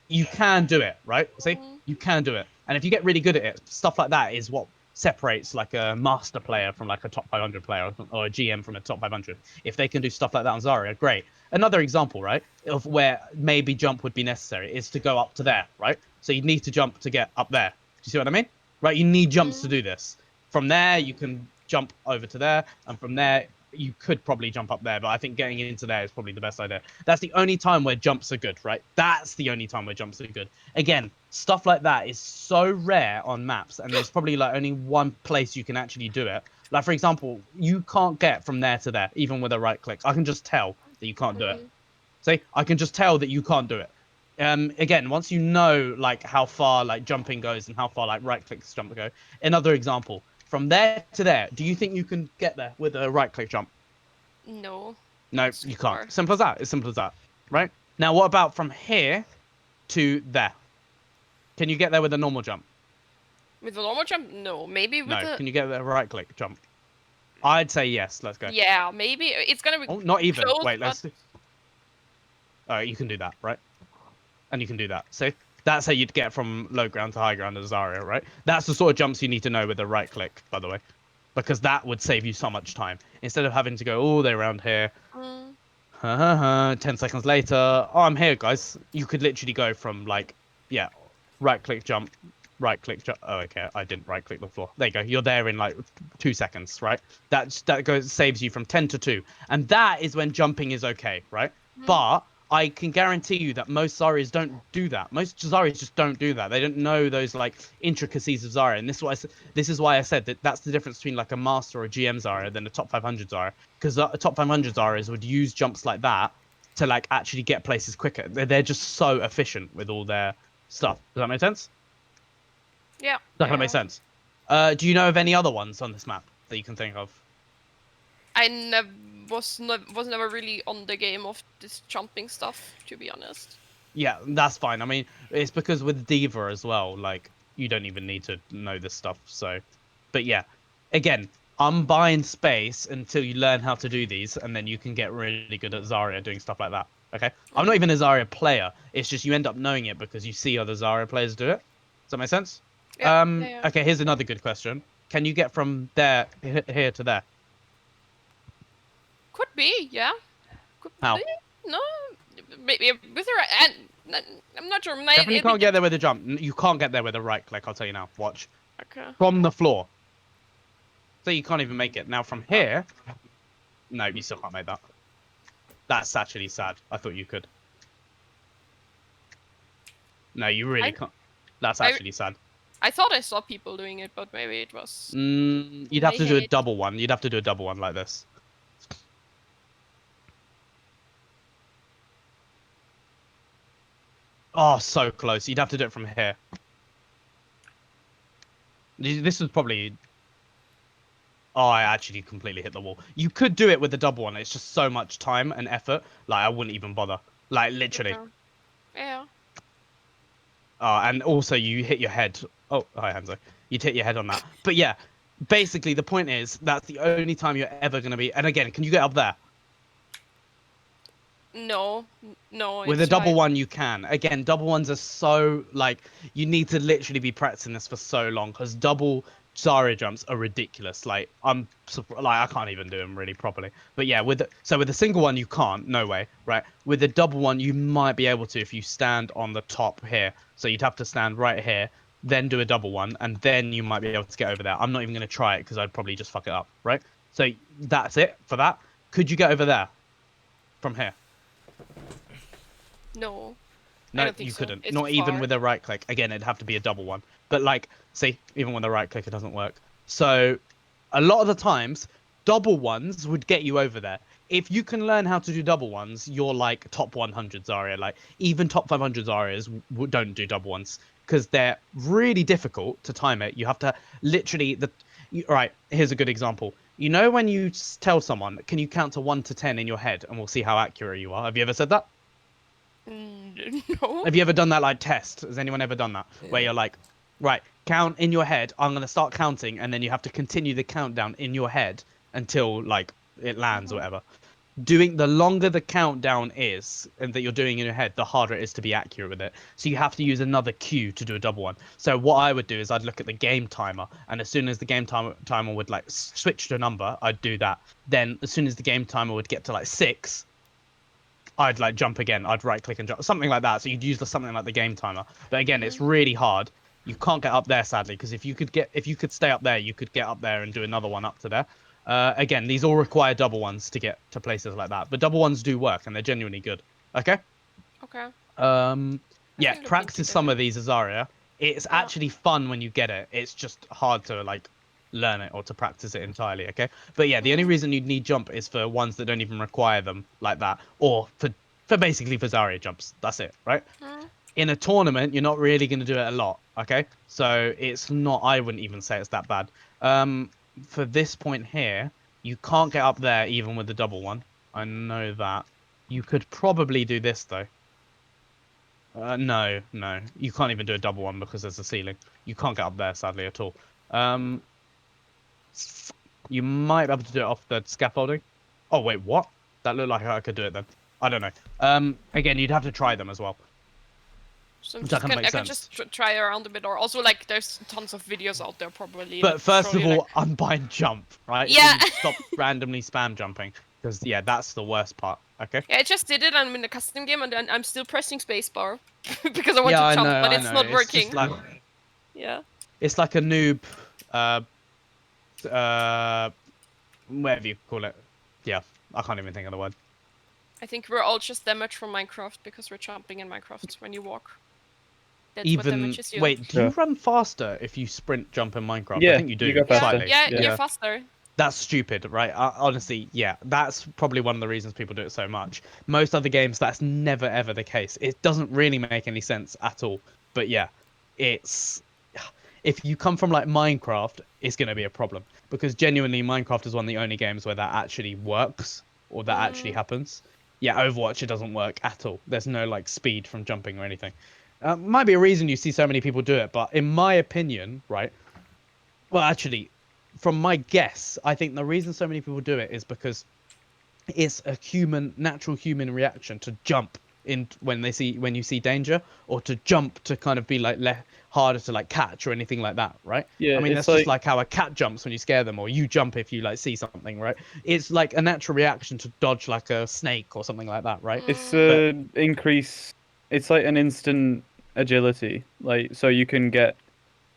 you can do it, right? See, you can do it. And if you get really good at it, stuff like that is what separates like a master player from like a top 500 player or a GM from a top 500. If they can do stuff like that on Zarya, great. Another example, right, of where maybe jump would be necessary is to go up to there, right? So you need to jump to get up there. Do you see what I mean? Right, you need jumps to do this. From there, you can jump over to there, and from there, you could probably jump up there, but I think getting into there is probably the best idea. That's the only time where jumps are good, right? That's the only time where jumps are good. Again, stuff like that is so rare on maps, and there's probably like only one place you can actually do it. Like, for example, you can't get from there to there, even with a right click. I can just tell that you can't do it. See, I can just tell that you can't do it. Again, once you know like how far like jumping goes and how far like right clicks jump go. Another example, from there to there, do you think you can get there with a right click jump? No. No, It's you far. can't. Simple as that. It's simple as that, right? Now, what about from here to there? Can you get there with a normal jump? With a normal jump? No. Maybe with No. a... Can you get there right click jump? I'd say yes. Let's go. Yeah, maybe. It's gonna be Oh, not even. close, Wait, but... let's see. Oh, you can do that, right? And you can do that. So that's how you'd get from low ground to high ground as Zarya, right? That's the sort of jumps you need to know with the right click, by the way, because that would save you so much time instead of having to go all the way around here. 10 seconds later, oh, I'm here, guys. You could literally go from like, yeah, right click jump, right click jump. Oh, okay, I didn't right click the floor. There you go. You're there in like 2 seconds, right? That goes saves you from 10 to 2, and that is when jumping is okay, right? But I can guarantee you that most Zaryas don't do that. Most Zaryas just don't do that. They don't know those like intricacies of Zarya, and this is why I said that that's the difference between like a master or a GM Zarya than a top 500 Zarya, because a top 500 Zaryas would use jumps like that to like actually get places quicker. They're just so efficient with all their stuff. Does that make sense? Yeah. Does that make sense? Do you know of any other ones on this map that you can think of? I was never really on the game of this jumping stuff, to be honest. Yeah, that's fine. I mean, it's because with Diva as well, like, you don't even need to know this stuff. So, but yeah, again, I'm buying space until you learn how to do these, and then you can get really good at Zarya doing stuff like that. Okay? I'm not even a Zarya player. It's just you end up knowing it because you see other Zarya players do it. Does that make sense? Yeah, yeah. Okay, here's another good question. Can you get from there here to there? Could be, yeah. Could How? be. No, maybe with her, and I'm not sure. Definitely can't get there with a jump. You can't get there with a right click. I'll tell you now. Watch. Okay. From the floor. So you can't even make it. Now from here, no, you still can't make that. That's actually sad. I thought you could. No, you really can't. That's actually sad. I thought I saw people doing it, but maybe it was. You'd have to do a double one. You'd have to do a double one like this. Oh, so close. You'd have to do it from here. This was probably... Oh, I actually completely hit the wall. You could do it with the double one. It's just so much time and effort. Like, I wouldn't even bother. Like, literally. Yeah. Oh, and also you hit your head. Oh, hi, Hanzo. You'd hit your head on that. But yeah, basically the point is that's the only time you're ever going to be... And again, can you get up there? No. With a double one, you can. Again, double ones are so, like, you need to literally be practicing this for so long because double Zarya jumps are ridiculous. Like, I can't even do them really properly. But yeah, with a single one, you can't. No way, right? With a double one, you might be able to if you stand on the top here. So you'd have to stand right here, then do a double one, and then you might be able to get over there. I'm not even going to try it because I'd probably just fuck it up, right? So that's it for that. Could you get over there from here? No. No, you couldn't. Not even with a right click. Again, it'd have to be a double one. But like, see, even with a right click, it doesn't work. So a lot of the times, double ones would get you over there. If you can learn how to do double ones, you're like top 100 Zarya. Like, even top 500 Zaryas don't do double ones because they're really difficult to time it. You have to literally... Right, here's a good example. You know when you tell someone, can you count to 1 to 10 in your head and we'll see how accurate you are? Have you ever said that? No. Have you ever done that like test? Has anyone ever done that? Yeah. Where you're like, right, count in your head. I'm going to start counting. And then you have to continue the countdown in your head until like it lands or whatever. doing the longer the countdown is and that you're doing in your head, the harder it is to be accurate with it. So you have to use another cue to do a double one. So what I would do is I'd look at the game timer, and as soon as the game timer would like switch to a number, I'd do that. Then as soon as the game timer would get to like 6, I'd like jump again. I'd right click and jump, something like that. So you'd use something like the game timer. But again, it's really hard. You can't get up there sadly, because if you could stay up there, you could get up there and do another one up to there. Again, these all require double ones to get to places like that, but double ones do work and they're genuinely good. Okay. Okay. Yeah, think practice some of these, Zarya. It's actually fun when you get it. It's just hard to like learn it or to practice it entirely. Okay. But yeah, the only reason you'd need jump is for ones that don't even require them like that, or for basically for Zarya jumps. That's it, right? In a tournament, you're not really going to do it a lot. Okay. So it's not. I wouldn't even say it's that bad. For this point here, you can't get up there even with the double one. I know that. You could probably do this though. No, you can't even do a double one because there's a ceiling. You can't get up there sadly at all. You might be able to do it off the scaffolding. Oh wait, what? That looked like I could do it then. I don't know. Again, you'd have to try them as well. So That can make I can sense. just try around a bit, or also like there's tons of videos out there probably. But first of probably, all, unbind jump, right? Yeah. So you stop randomly spam jumping, because yeah, that's the worst part. Okay. Yeah, I just did it. I'm in the custom game, and then I'm still pressing spacebar because I want Yeah, to I jump, know, but I it's know. not It's working. just like Yeah. it's like a noob, whatever you call it. Yeah, I can't even think of the word. I think we're all just damaged from Minecraft because we're jumping in Minecraft when you walk. That's what Even damages you. wait, do you Yeah. run faster if you sprint jump in Minecraft? I Yeah, think you do. you go Yeah, faster. yeah, Yeah. you're faster. That's stupid, right? Honestly, yeah, that's probably one of the reasons people do it so much. Most other games, that's never ever the case. It doesn't really make any sense at all. But yeah, it's if you come from like Minecraft, it's going to be a problem, because genuinely Minecraft is one of the only games where that actually works or that actually happens. Yeah, Overwatch, it doesn't work at all. There's no like speed from jumping or anything. Might be a reason you see so many people do it, but in my opinion, right? Well, actually, from my guess, I think the reason so many people do it is because it's a natural human reaction to jump in when you see danger, or to jump to kind of be like harder to like catch or anything like that, right? Yeah, I mean, it's that's just like how a cat jumps when you scare them, or you jump if you like see something, right? It's like a natural reaction to dodge like a snake or something like that, right? It's increase. It's like an instant agility. Like so you can get.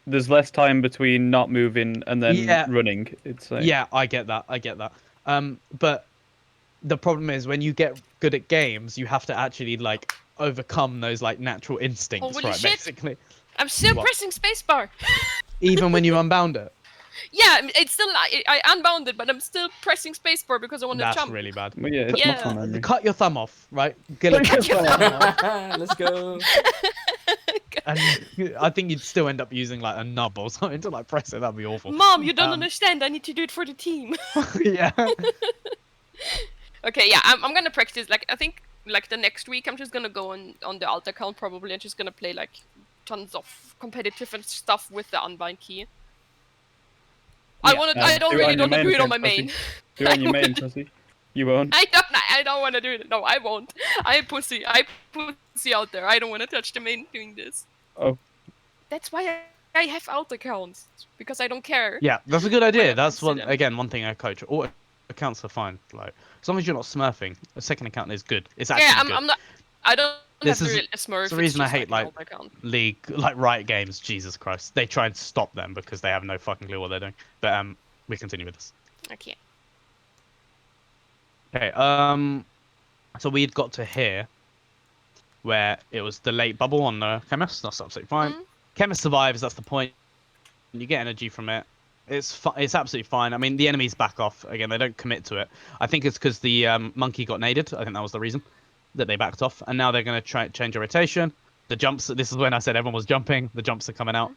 There's less time between not moving and then Yeah. running. It's like Yeah, I get that. But the problem is when you get good at games, you have to actually like overcome those like natural instincts, Holy right? shit. Basically, I'm still What? pressing spacebar. even when you unbound it, Yeah, it's still I unbound it, but I'm still pressing spacebar because I want to that's jump. really bad. well, yeah, it's Yeah. muscle memory. Cut your thumb off, right? Get it. Cut your Let's go. And I think you'd still end up using like a nub or something to like press it. That'd be awful. Mom, you don't understand. I need to do it for the team. Yeah. Okay, yeah, I'm gonna practice. Like I think like the next week I'm just gonna go on the alt account probably and just gonna play like tons of competitive and stuff with the unbind key. I don't do it really on your want to do it on my account, main. Do it on your main, Chelsea. You won't. I don't want to do it. No, I won't. I pussy out there. I don't want to touch the main doing this. Oh. That's why I have alt accounts because I don't care. Yeah, that's a good idea. Whatever, That's one consider. one thing I coach. All accounts are fine. Like as long as you're not smurfing, a second account is good. It's actually Yeah, good. I'm not. I don't This have is- to really smurf. it's the reason I just hate, an like, alt account. League, like Riot Games. Jesus Christ, they try and stop them because they have no fucking clue what they're doing. But we continue with this. Okay. Okay. So we'd got to here, where it was the late bubble on the chemist. That's absolutely fine. Chemist survives. That's the point. You get energy from it. It's absolutely fine. I mean, the enemies back off again. They don't commit to it. I think it's because the monkey got naded. I think that was the reason that they backed off. And now they're going to try change rotation. The jumps. This is when I said everyone was jumping. The jumps are coming out.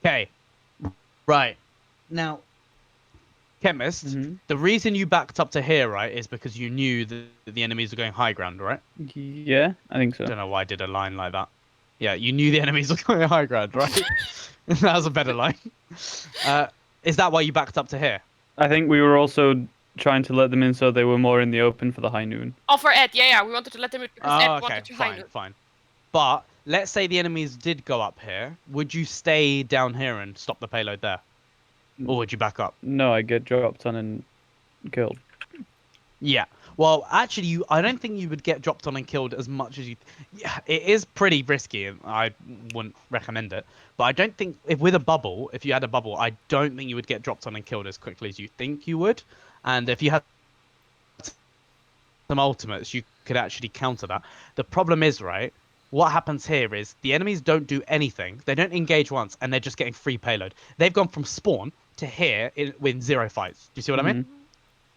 Okay. Right. Now, chemist. The reason you backed up to here, right, is because you knew that the enemies were going high ground, right? Yeah, I think so. I don't know why I did a line like that. Yeah, you knew the enemies were going high ground, right? That was a better line. Is that why you backed up to here? I think we were also trying to let them in so they were more in the open for the high noon. Oh, for Ed, yeah, we wanted to let them in because Ed Oh, okay, wanted to high fine, noon. fine. But let's say the enemies did go up here. Would you stay down here and stop the payload there, or would you back up? No, I get dropped on and killed. Yeah. Well, actually, I don't think you would get dropped on and killed as much as you. Yeah, it is pretty risky, and I wouldn't recommend it. But I don't think if you had a bubble, I don't think you would get dropped on and killed as quickly as you think you would. And if you had some ultimates, you could actually counter that. The problem is, right? What happens here is the enemies don't do anything. They don't engage once, and they're just getting free payload. They've gone from spawn to here with 0 fights. Do you see what I mean?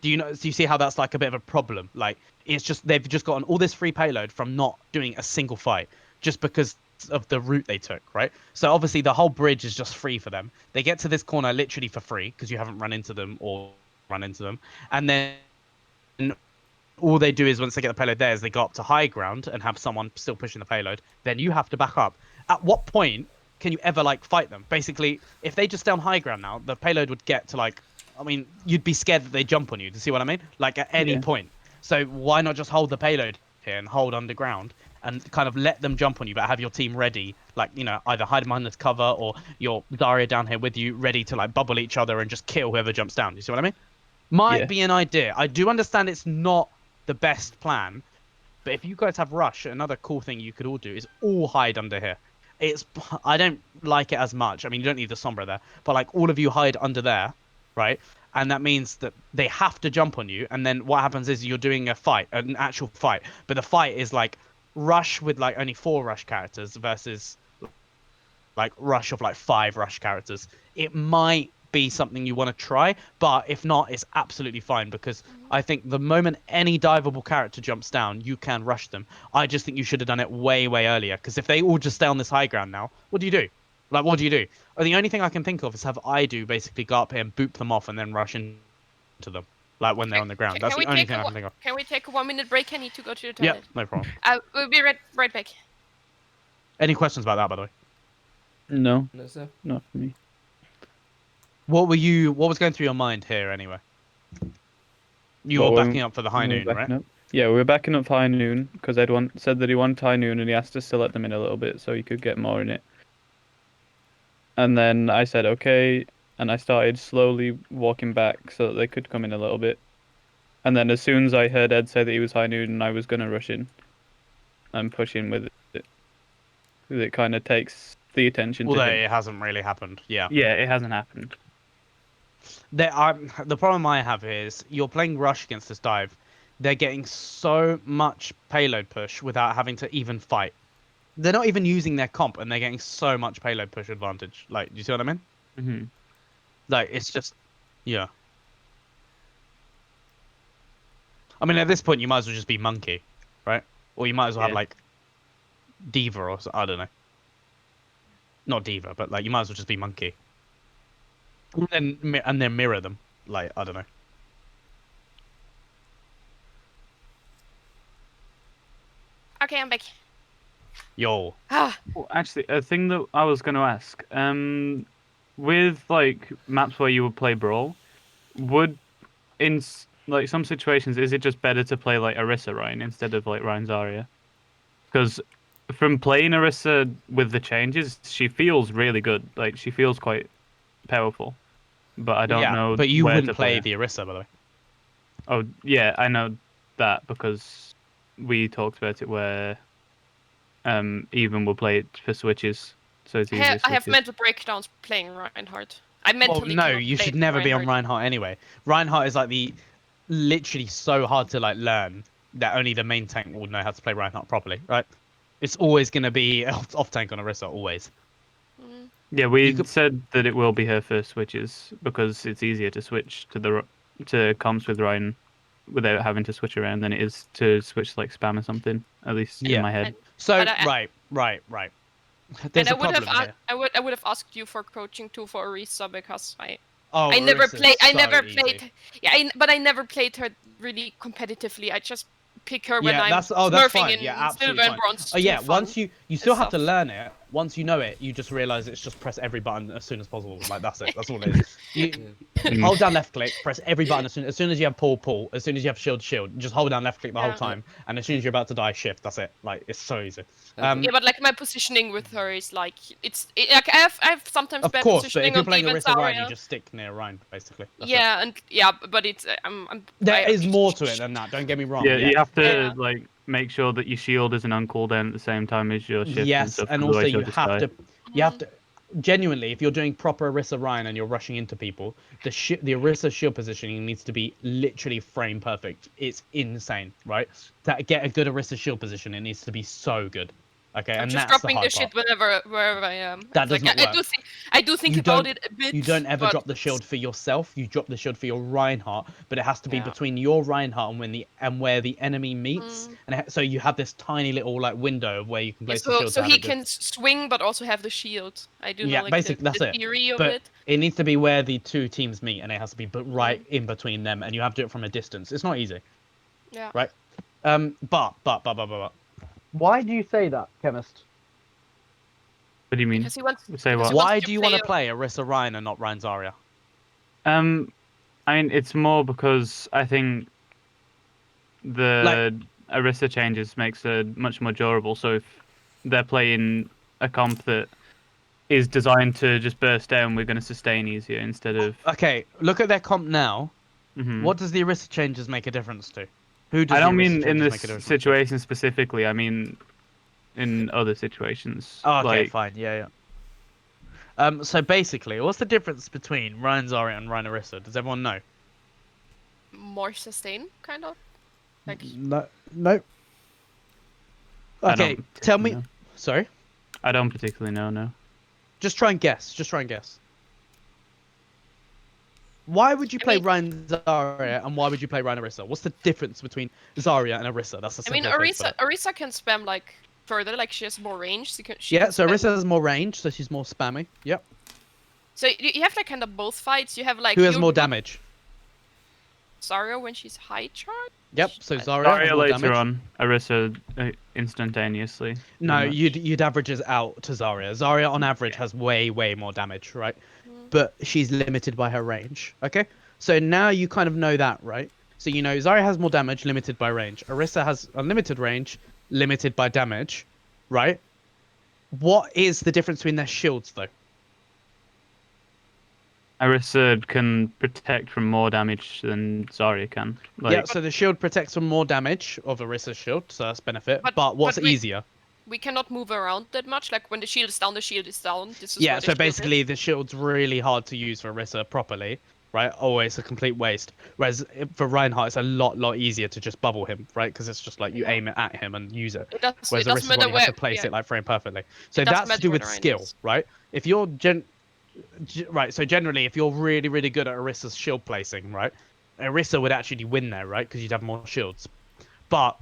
Do you see how that's like a bit of a problem? Like it's just they've just gotten all this free payload from not doing a single fight just because of the route they took, right? So obviously the whole bridge is just free for them. They get to this corner literally for free because you haven't run into them or run into them, and then all they do is once they get the payload there is they go up to high ground and have someone still pushing the payload. Then you have to back up. At what point can you ever like fight them? Basically, if they just stay on high ground now, the payload would get to like, I mean, you'd be scared that they jump on you. Do you see what I mean? Like at any point. So why not just hold the payload here and hold underground and kind of let them jump on you, but have your team ready, like, you know, either hide behind this cover or your Zarya down here with you, ready to like bubble each other and just kill whoever jumps down. Do you see what I mean? Might be an idea. I do understand it's not the best plan, but if you guys have rush, another cool thing you could all do is all hide under here. I don't like it as much. I mean, you don't need the sombra there, but like all of you hide under there, right? And that means that they have to jump on you, and then what happens is you're doing a fight, an actual fight, but the fight is like rush with like only 4 rush characters versus like rush of like 5 rush characters. It might be something you want to try, but if not, it's absolutely fine because I think the moment any diveable character jumps down, you can rush them. I just think you should have done it way earlier because if they all just stay on this high ground now, what do you do? Like, what do you do? The only thing I can think of is have I do basically go up here and boop them off and then rush into them, like when they're on the ground. That's the only thing I can think of. Can we take a 1-minute break? I need to go to the Yeah, toilet. no problem. We'll be right back. Any questions about that, by the way? No, No, sir. not for me. What was going through your mind here anyway? You were backing up for the high noon, right? Yeah, we were backing up for high noon because Ed said that he wanted high noon and he asked us to let them in a little bit so he could get more in it. And then I said okay, and I started slowly walking back so that they could come in a little bit. And then as soon as I heard Ed say that he was high noon, I was gonna rush in and push in with it. Because it kind of takes the attention to him. It hasn't really happened. Yeah. Yeah, it hasn't happened. The problem I have is you're playing rush against this dive. They're getting so much payload push without having to even fight. They're not even using their comp, and they're getting so much payload push advantage. Like, do you see what I mean? Mm-hmm. Like, it's just, yeah. I mean, at this point, you might as well just be monkey, right? Or you might as well have like diva or I don't know. Not diva, but like you might as well just be monkey. And then mirror them, like I don't know. Okay, I'm back. Yo. Ah. Well, actually, a thing that I was going to ask, with like maps where you would play Brawl, in like some situations is it just better to play like Orisa Ryan instead of like Ryan Zarya? Because from playing Orisa with the changes, she feels really good. Like she feels quite powerful, but I don't know. But you where wouldn't to play the Orisa, by the way. Oh yeah, I know that because we talked about it where even will play it for switches, so it's easier. I have mental breakdowns playing Reinhardt. I mentally no, cannot you play should never be on Reinhardt. Reinhardt anyway. Reinhardt is like literally so hard to like learn that only the main tank will know how to play Reinhardt properly, right? It's always gonna be off tank on Orisa, always. Yeah, we said that it will be her first switches because it's easier to switch to comps with Ryan without having to switch around than it is to switch like spam or something. At least in my head. Right. There's a problem here. I would have asked you for coaching too for Orisa because I never played. I never easy. played. Yeah, but I never played her really competitively. I just pick her when I'm that's smurfing fine. in Yeah, silver absolutely and fine. bronze. Oh yeah, fun. You still have to sucks. learn it. Once you know it, you just realize it's just press every button as soon as possible. Like that's it. That's all it is. You hold down left click, press every button as soon as you have pull. As soon as you have shield. Just hold down left click the whole Yeah. time, and as soon as you're about to die, shift. That's it. Like it's so easy. Yeah, but like my positioning with her is like like I have sometimes Of bad course, but positioning if you're on playing defense Orisa Ryan, you area. just stick near Ryan, basically. That's Yeah, and but it's There is more to it than that. Don't get me wrong. Yeah, you have to Yeah. like make sure that your shield isn't on cooldown at the same time as your shift and Yes, stuff. and also Otherwise you'll you just have die. to genuinely, if you're doing proper Orisa Ryan and you're rushing into people, the Orisa shield positioning needs to be literally frame perfect. It's insane, right? To get a good Orisa shield position, it needs to be so good. Okay, I'm and just that's the dropping the hard shit part. wherever I am. That It's does like not work. I do think You about don't it a bit. you don't ever but drop the shield for yourself. You drop the shield for your Reinhardt, but it has to be Yeah. between your Reinhardt and where the enemy meets. And so you have this tiny little like window of where you can Yeah, place the shield. so to have he it good. can swing but also have the shield. I do know Yeah, like basically that's the it. theory of But it. it needs to be where the two teams meet, and it has to be right in between them, and you have to do it from a distance. It's not easy, Yeah. right? But. Why do you say that, chemist? What do you mean? Because he wants Say because what? he wants Why to do you want to play play Orisa Ryan and not Ryan Zarya? I mean, it's more because I think the Orisa changes makes it much more durable. So if they're playing a comp that is designed to just burst down, we're going to sustain easier instead of. Okay, look at their comp now. Mhm. What does the Orisa changes make a difference to? Who does I the don't Orisa mean in changes this make a difference to? situation specifically. I mean in other situations. Oh, okay, like, fine. Yeah. So basically, what's the difference between Ryan Zarya and Ryan Orisa? Does everyone know? more sustain, kind of. Like No. No. I Okay, don't tell me. know. Sorry. I don't particularly know. No. Just try and guess. Why would you play Ryan Zarya and why would you play Ryan Orisa? What's the difference between Zarya and Orisa? That's the simplest way to put it. Orisa can spam like further, like she has more range. She can Yeah, so spam. Orisa has more range, so she's more spammy. Yep. So you have like kind of both fights. You have like Who has more damage? Zarya when she's high charge. Yep, so Zarya has Zarya more later damage. on, Orisa instantaneously. No, pretty much. you'd average it out to Zarya. Zarya on average has way more damage, right? But she's limited by her range. Okay, so now you kind of know that, right? So you know Zarya has more damage, limited by range. Orisa has unlimited range, limited by damage, right? What is the difference between their shields, though? Orisa can protect from more damage than Zarya can. Yeah, so the shield protects from more damage of Orisa's shield, so that's benefit. But what's easier? We cannot move around that much. Like when the shield is down, the shield is down. This is Yeah, where the so shield basically is. the shield's really hard to use for Orisa properly, right? Always a complete waste. Whereas for Reinhardt, it's a lot easier to just bubble him, right? Because it's just like you aim it at him and use it. Whereas It doesn't Orisa's matter one, you have where. to place Yeah, it like frame perfectly. So it doesn't that's to matter do where with the range skill, is. right? If you're right, so generally, if you're really good at Orisa's shield placing, right? Orisa would actually win there, right? Because you'd have more shields. But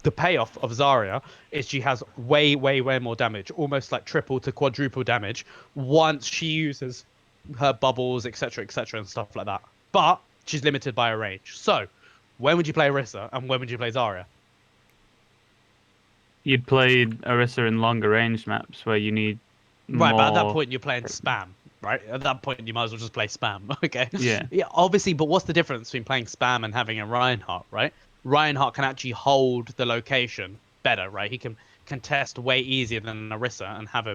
the payoff of Zarya is she has way more damage, almost like triple to quadruple damage once she uses her bubbles, etc., and stuff like that. But she's limited by her range. So, when would you play Orisa and when would you play Zarya? You'd play Orisa in longer range maps where you need Right, but at that more. point you're playing spam, right? At that point you might as well just play spam, okay? Yeah. Yeah, obviously, but what's the difference between playing spam and having a Reinhardt, right? Reinhardt can actually hold the location better, right? He can contest way easier than Orisa and have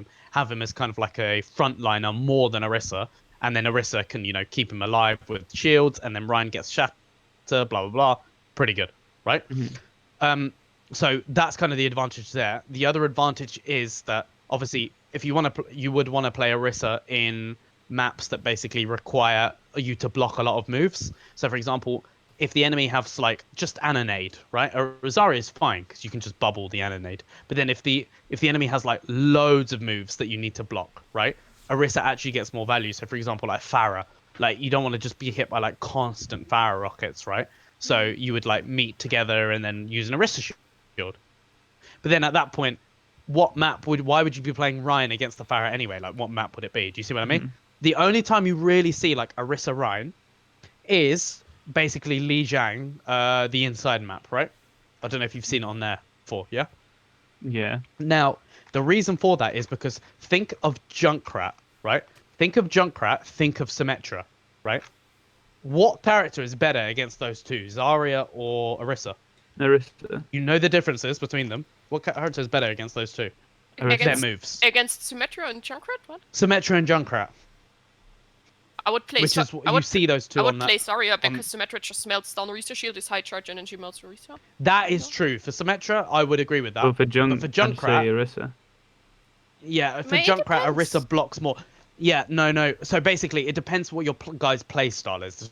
him as kind of like a frontliner more than Orisa, and then Orisa can keep him alive with shields, and then Ryan gets shattered, blah blah blah. Pretty good, right? So that's kind of the advantage there. The other advantage is that obviously if you want to, you would want to play Orisa in maps that basically require you to block a lot of moves. So for example, if the enemy has like just Annonade, right? Zarya is fine because you can just bubble the Annonade. But then if the enemy has like loads of moves that you need to block, right? Orisa actually gets more value. So for example, like Pharah, like you don't want to just be hit by like constant Pharah rockets, right? So you would like meet together and then use an Orisa shield. But then at that point, why would you be playing Ryan against the Pharah anyway? Like what map would it be? Do you see what I mean? The only time you really see like Orisa Ryan is basically Lijiang, the inside map, right? I don't know if you've seen it on there before, yeah? Yeah. Now, The reason for that is because think of Junkrat, right? Think of Junkrat, think of Symmetra, right? What character is better against those two, Zarya or Orisa? Orisa. You know the differences between them. What character is better against those two? Their Orisa. moves. Against Symmetra and Junkrat, what? Symmetra and Junkrat. I would play. Which is what you see those two I would on play that. Zarya because Symmetra just melts down Orisa shield, is high charge, and then she melts Orisa. That is true. For Symmetra, I would agree with that. But for But for I'd say Junkrat, Orisa. yeah, for It Junkrat, depends. Orisa blocks more. Yeah, no. So basically, it depends what your guy's play style is. This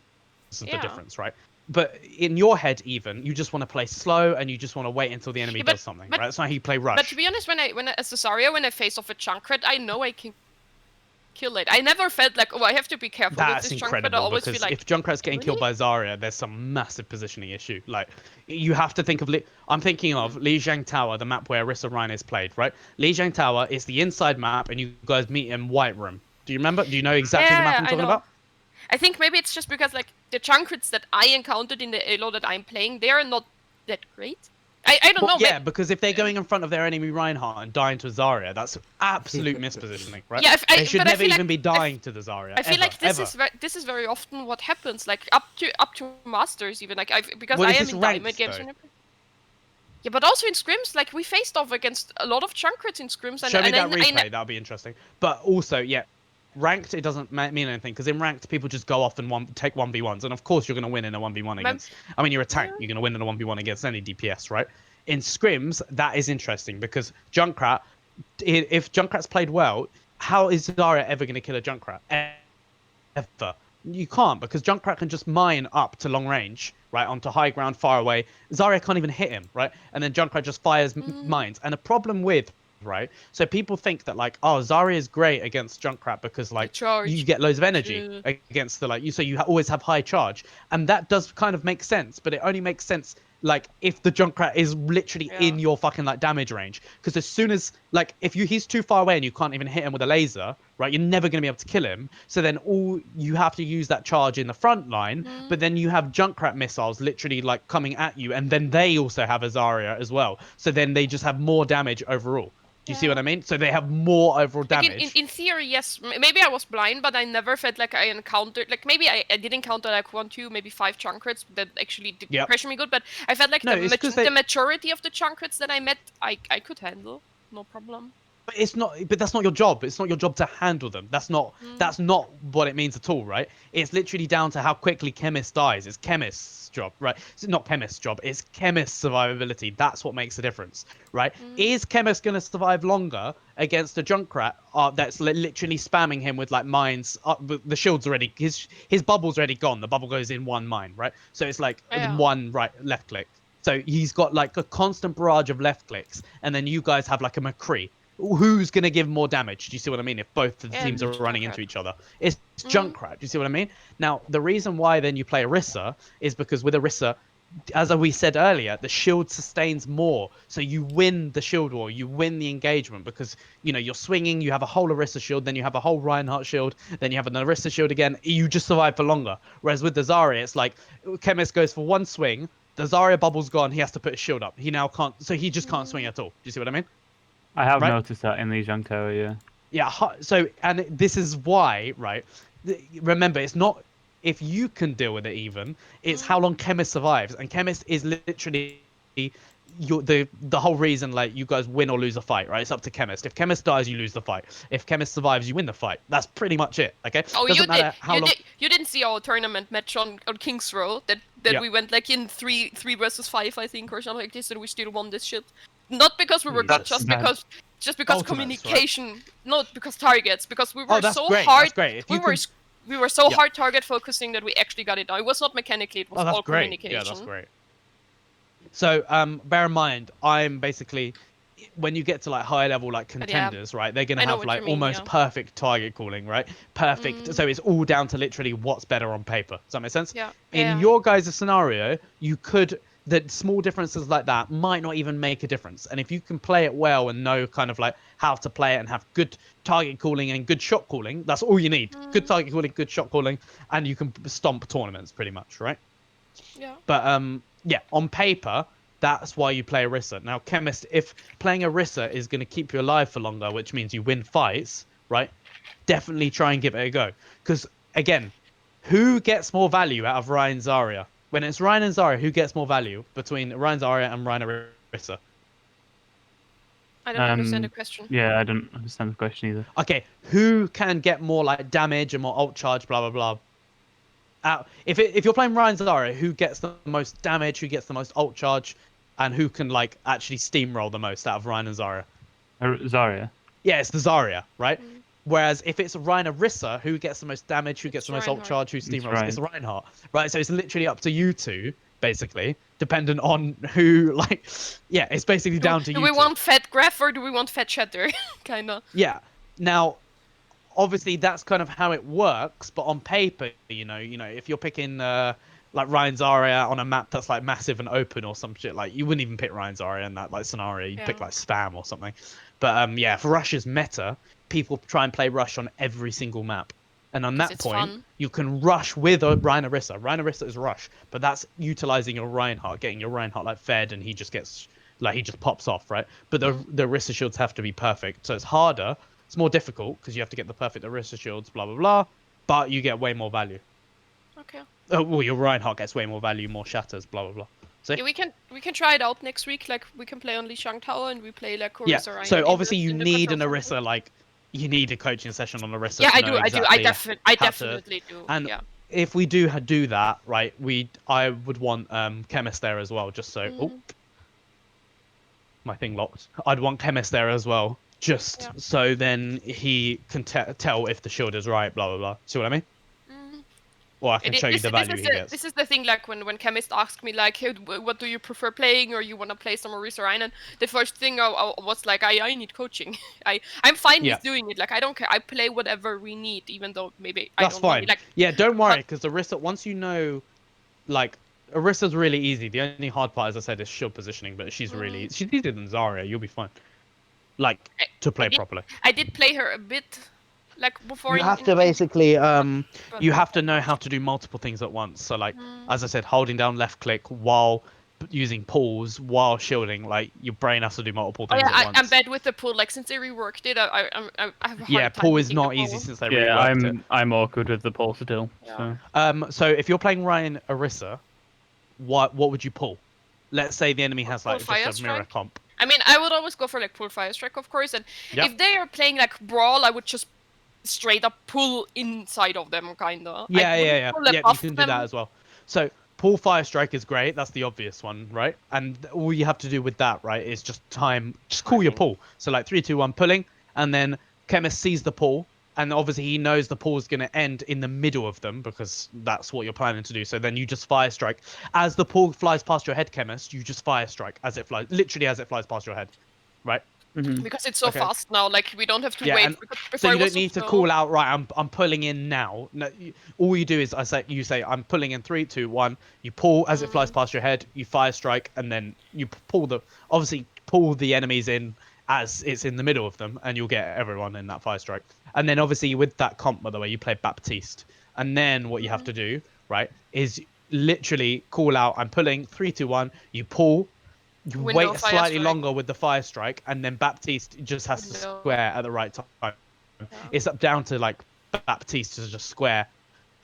is the difference, right? But in your head, even you just want to play slow and you just want to wait until the enemy does something, right? That's not how you play rush. But to be honest, when I as a Zarya, when I face off a Junkrat, I know I can kill it. I never felt like, oh, I have to be careful That's with this incredible Junkrat. I always because feel like, if Junkrat's getting killed by Zarya, there's some massive positioning issue. Like, you have to think of I'm thinking of Lijiang Tower, the map where Orisa Ryan is played, right? Lijiang Tower is the inside map, and you guys meet in White Room. Do you remember? Do you know exactly the map I'm talking about? I think maybe it's just because like the Junkrats that I encountered in the Elo that I'm playing, they are not that great. I don't know. Yeah, because if they're going in front of their enemy Reinhardt and dying to Zarya, that's absolute mispositioning, right? Yeah, they should never even be dying to the Zarya. I feel like this is very often what happens, like up to Masters even, like because well, I am in Diamond games. Yeah, but also in scrims, like we faced off against a lot of Junkrats in scrims. Show me that replay, that'll be interesting. But also, yeah, ranked, it doesn't mean anything because in ranked people just go off and take 1v1s, and of course you're going to win in a 1v1 against. I mean, you're a tank, you're going to win in a 1v1 against any DPS, right? In scrims, that is interesting because Junkrat, if Junkrat's played well, how is Zarya ever going to kill a Junkrat? Ever. You can't, because Junkrat can just mine up to long range, right, onto high ground, far away. Zarya can't even hit him, right? And then Junkrat just fires mines. And the problem with, right, so people think that, like, oh, Zarya is great against Junkrat because, like, you get loads of energy against the, like, so you always have high charge. And that does kind of make sense, but it only makes sense like if the Junkrat is literally in your fucking like damage range, because as soon as like if he's too far away and you can't even hit him with a laser, right, you're never going to be able to kill him. So then all you have to use that charge in the front line, but then you have Junkrat missiles literally like coming at you, and then they also have a Zarya as well, so then they just have more damage overall. Do you see what I mean? So they have more overall damage. Like in theory, yes. Maybe I was blind, but I never felt like I encountered... Like, maybe I did encounter, like, 1, 2, maybe 5 Junkrats that actually did pressure me good, but I felt like the majority of the Junkrats that I met, I could handle. No problem. But it's not. But that's not your job. It's not your job to handle them. That's not. That's not what it means at all, right? It's literally down to how quickly Chemist dies. It's Chemist's job, right? It's not Chemist's job. It's Chemist's survivability. That's what makes the difference, right? Is Chemist gonna survive longer against a Junkrat that's literally spamming him with like mines? The shield's already his bubble's already gone. The bubble goes in one mine, right? So it's like one left click. So he's got like a constant barrage of left clicks, and then you guys have like a McCree. Who's going to give more damage? Do you see what I mean? If both the teams are running into each other. It's Junkrat. Do you see what I mean? Now, the reason why then you play Orisa is because with Orisa, as we said earlier, the shield sustains more. So you win the shield war. You win the engagement because, you know, you're swinging. You have a whole Orisa shield. Then you have a whole Reinhardt shield. Then you have an Orisa shield again. You just survive for longer. Whereas with the Zarya, it's like Chemist goes for one swing. The Zarya bubble's gone. He has to put his shield up. He now can't. So he just can't swing at all. Do you see what I mean? I have noticed that in the Lijiang Tower, yeah. Yeah, so, and this is why, right, remember, it's not if you can deal with it even, it's how long Chemist survives. And Chemist is literally the whole reason, like, you guys win or lose a fight, right? It's up to Chemist. If Chemist dies, you lose the fight. If Chemist survives, you win the fight. That's pretty much it, okay? Oh, you didn't see our tournament match on King's Row that we went, like, in 3 versus 5, I think, or something like this, and we still won this shit. Not because we were good, just because Ultimates, communication, right? Not because targets, because we were so hard. We were so hard target focusing that we actually got it done. It was not mechanically; it was all communication. Yeah, that's great. So bear in mind, I'm basically when you get to like high level like contenders, right? They're gonna have like almost perfect target calling, right? Perfect. So it's all down to literally what's better on paper. Does that make sense? Yeah. In your guys' scenario, you could. That small differences like that might not even make a difference. And if you can play it well and know kind of like how to play it and have good target calling and good shot calling, that's all you need. Good target calling, good shot calling, and you can stomp tournaments pretty much, right? Yeah. But yeah, on paper, That's why you play Orisa. Now, Chemist, if playing Orisa is going to keep you alive for longer, which means you win fights, right? Definitely try and give it a go. Because, again, who gets more value out of Ryan Zarya? When it's Ryan and Zarya, who gets more value between Ryan Zarya and Ryan Orisa? I don't understand the question. Yeah, I don't understand the question either. Okay, who can get more like damage and more ult charge, blah, blah, blah? If you're playing Ryan Zarya, who gets the most damage, who gets the most ult charge, and who can like actually steamroll the most out of Ryan and Zarya? Zarya. Yeah, it's the Zarya, right? Whereas if it's Ryan Orisa, who gets the most damage, who gets the most ult Reinhardt. charge, who steamrolls? Ryan. It's Reinhardt, right? So it's literally up to you two, basically, dependent on who, like, yeah, it's basically down to you Do we two. want Fat Graph or do we want Fat Shatter? Kinda. Yeah. Now, obviously, that's kind of how it works, but on paper, you know, if you're picking like Ryan Zarya on a map that's like massive and open or some shit, like you wouldn't even pick Ryan Zarya in that like scenario. You'd pick like Spam or something. But yeah, for Rush's meta, people try and play Rush on every single map. And on that point, fun. you can Rush with Ryan Orisa. Ryan Orisa is Rush, but that's utilizing your Reinhardt, getting your Reinhardt like fed, and he just gets like he just pops off, right? But the Orisa shields have to be perfect, so it's harder. It's more difficult because you have to get the perfect Orisa shields, blah blah blah. But you get way more value. Okay. Oh, well, your Reinhardt gets way more value, more shatters, blah blah blah. So Yeah, we can try it out next week. Like we can play on Li Shang Tower and we play like Orisa yeah. Ryan So in obviously the- you in the need an control Orisa, center. like you need a coaching session on Orisa. Yeah, to I know do. I exactly how to- definitely do. And yeah. if we do that, right, I would want Chemist there as well, just so. Oh, my thing locked. I'd want Chemist there as well, just so then he can tell if the shield is right, blah blah blah. See what I mean? Or I can show you the value he gets. This is the thing, like when Chemist asked me like, hey, what do you prefer playing, or you want to play some Orisa Ryan? The first thing I was like, I need coaching. I'm fine with doing it. Like I don't care. I play whatever we need, even though maybe I That's don't fine. need it. Like, yeah, don't worry, because Orisa, once you know, like Orisa's really easy. The only hard part, as I said, is shield positioning, but she's she's easier than Zarya. You'll be fine. Like to play properly. I did play her a bit. Like before You have to basically you have to know how to do multiple things at once. So like as I said, holding down left click while using pulls while shielding, like your brain has to do multiple things at once. I'm bad with the pull. Like since they reworked it, I have a hard time. Pull is hitting not the easy pull. since they Yeah, reworked it. I'm awkward with the pull still. So. So if you're playing Ryan Orisa, what would you pull? Let's say the enemy has like just a mirror comp. I mean, I would always go for like pull fire strike, of course. And if they are playing like brawl, I would just straight up pull inside of them, kinda. Yeah. You can do that as well. So pull fire strike is great. That's the obvious one, right? And all you have to do with that, right, is just call your pull. So like 3, 2, 1, pulling, and then Chemist sees the pull, and obviously he knows the pull is going to end in the middle of them because that's what you're planning to do. So then you just fire strike as the pull flies past your head, Chemist. You just fire strike as it flies, literally as it flies past your head, right? Because it's so fast now, like we don't have to wait. So you don't need to call out, right, I'm pulling in now. No, all you do is you say I'm pulling in 3, 2, 1. You pull as it flies past your head. You fire strike, and then you pull the enemies in as it's in the middle of them, and you'll get everyone in that fire strike. And then obviously with that comp, by the way, you play Baptiste, and then what you have to do, right, is literally call out I'm pulling 3, 2, 1. You pull. You wait slightly longer with the fire strike, and then Baptiste just has to square at the right time. Yeah. It's up down to like Baptiste to just square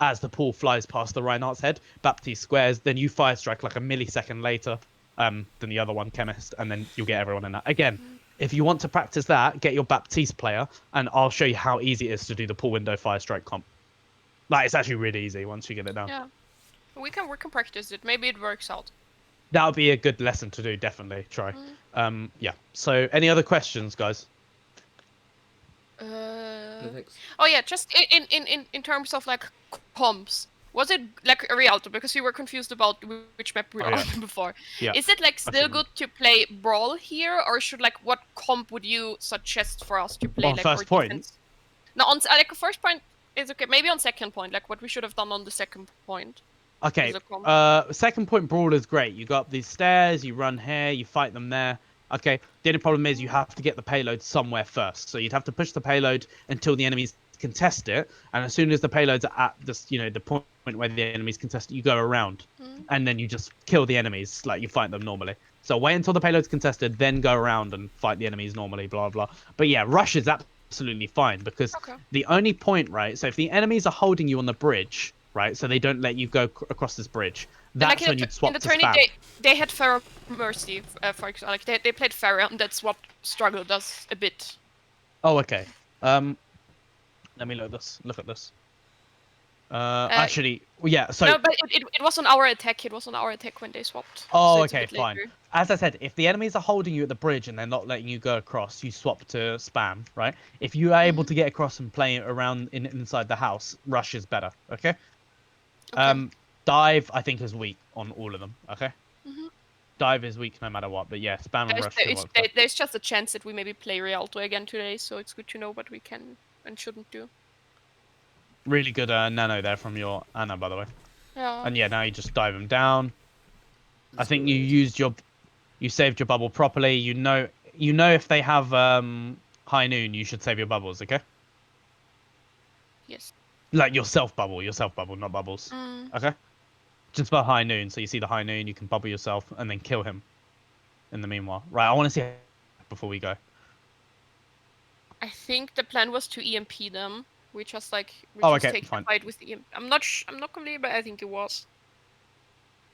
as the pull flies past the Reinhardt's head. Baptiste squares, then you fire strike like a millisecond later than the other one, Chemist, and then you'll get everyone in that. Again, if you want to practice that, get your Baptiste player, and I'll show you how easy it is to do the pull window fire strike comp. Like it's actually really easy once you get it down. Yeah, we can practice it. Maybe it works out. That would be a good lesson to do. Definitely try. Yeah. So, any other questions, guys? Oh yeah, just in terms of like comps, was it like a Rialto? Because we were confused about which map we were on before. Yeah. Is it like still good to play brawl here, or should like what comp would you suggest for us to play? On like first point. No, on like first point is okay. Maybe on second point, like what we should have done on the second point. Okay. Second point brawl is great. You go up these stairs, you run here, you fight them there. Okay. The only problem is you have to get the payload somewhere first. So you'd have to push the payload until the enemies contest it, and as soon as the payloads are at this, the point where the enemies contest it, you go around, and then you just kill the enemies like you fight them normally. So wait until the payload's contested, then go around and fight the enemies normally. Blah blah. But yeah, rush is absolutely fine because the only point, right? So if the enemies are holding you on the bridge, right, so they don't let you go across this bridge, that's when you'd swap in the to tourney, spam. they had Pharaoh Mercy, for example. Like they played Pharaoh, and that's what Struggle does a bit. Oh, okay. Let me look at this. Actually, yeah. So. No, but it was on our attack. It was on our attack when they swapped. Oh, so it's okay, a bit fine. later. As I said, if the enemies are holding you at the bridge and they're not letting you go across, you swap to spam, right? If you are able to get across and play around inside the house, rush is better. Okay. Dive, I think, is weak on all of them. Okay. Dive is weak no matter what, but yeah, spam and rush should work better. There's just a chance that we maybe play Rialto again today, so it's good to know what we can and shouldn't do. Really good nano there from your Anna, by the way. Yeah. And yeah, now you just dive them down. I think you saved your bubble properly. You know if they have high noon, you should save your bubbles. Okay. Yes. Like your self bubble, not bubbles. Okay. Just about high noon, so you see the high noon, you can bubble yourself and then kill him. In the meanwhile, right? I want to see before we go. I think the plan was to EMP them. We just take fine. the fight with the EMP. I'm not completely, but I think it was.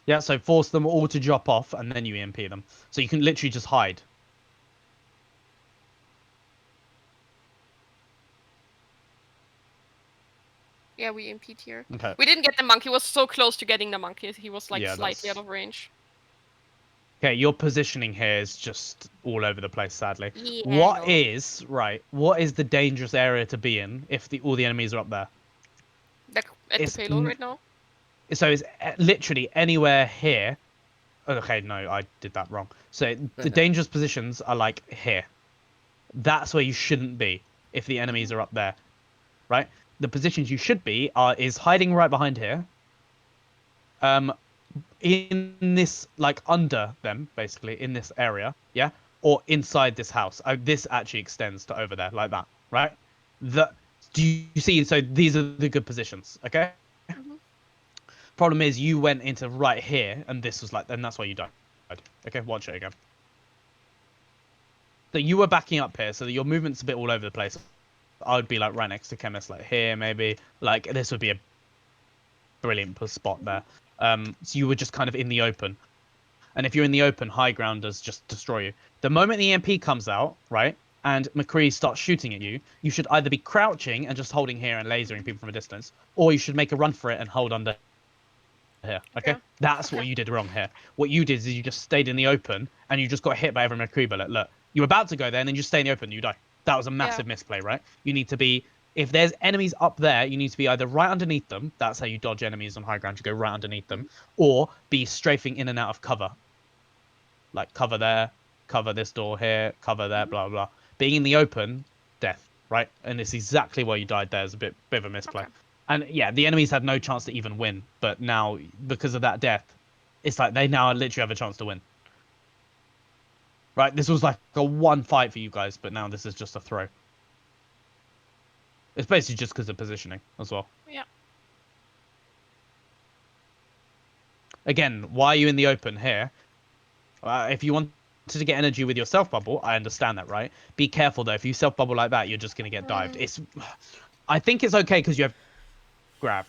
Yeah, so force them all to drop off and then you EMP them. So you can literally just hide. Yeah, we EMP'd here. Okay. We didn't get the monkey. He was so close to getting the monkey. He was like slightly out of range. Okay, your positioning here is just all over the place, sadly. Yeah, What is the dangerous area to be in if all the enemies are up there? Like at the payload right now? So it's literally anywhere here. Okay, no, I did that wrong. So the dangerous positions are like here. That's where you shouldn't be if the enemies are up there, right? The positions you should be is hiding right behind here. In this, like under them, basically in this area, yeah, or inside this house. This actually extends to over there, like that, right? Do you see? So these are the good positions, okay? Problem is, you went into right here, and this was like, and that's why you died. Okay, watch it again. So you were backing up here, so your movement's a bit all over the place. I would be like right next to Chemist, like here, maybe. Like this would be a brilliant spot there. So you were just kind of in the open. And if you're in the open, high grounders just destroy you. The moment the EMP comes out, right, and McCree starts shooting at you, you should either be crouching and just holding here and lasering people from a distance, or you should make a run for it and hold under here. Okay, yeah. That's what you did wrong here. What you did is you just stayed in the open and you just got hit by every McCree bullet. Look, you were about to go there and then you just stay in the open and you die. That was a massive misplay, right? You need to be, if there's enemies up there, you need to be either right underneath them. That's how you dodge enemies on high ground. You go right underneath them, or be strafing in and out of cover. Like cover there, cover this door here, cover there, blah blah. Being in the open, death, right? And it's exactly why you died there. It's a bit of a misplay. Okay. And yeah, the enemies had no chance to even win, but now because of that death, it's like they now literally have a chance to win. Right? This was like a one fight for you guys, but now this is just a throw. It's basically just because of positioning as well. Yeah. Again, why are you in the open here? If you wanted to get energy with your self bubble, I understand that, right? Be careful though. If you self bubble like that, you're just gonna get dived. I think it's okay because you have grab,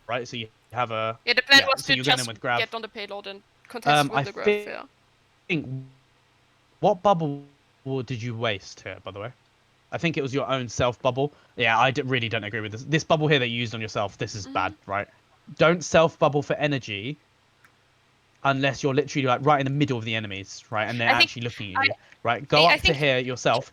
right? So you have a the plan was to just get on the payload and contest with the grab. I think. What bubble did you waste here, by the way? I think it was your own self bubble. Yeah, I really don't agree with this. This bubble here that you used on yourself, this is bad, right? Don't self bubble for energy unless you're literally like right in the middle of the enemies, right? And they're actually looking at you, right? Go up to here yourself.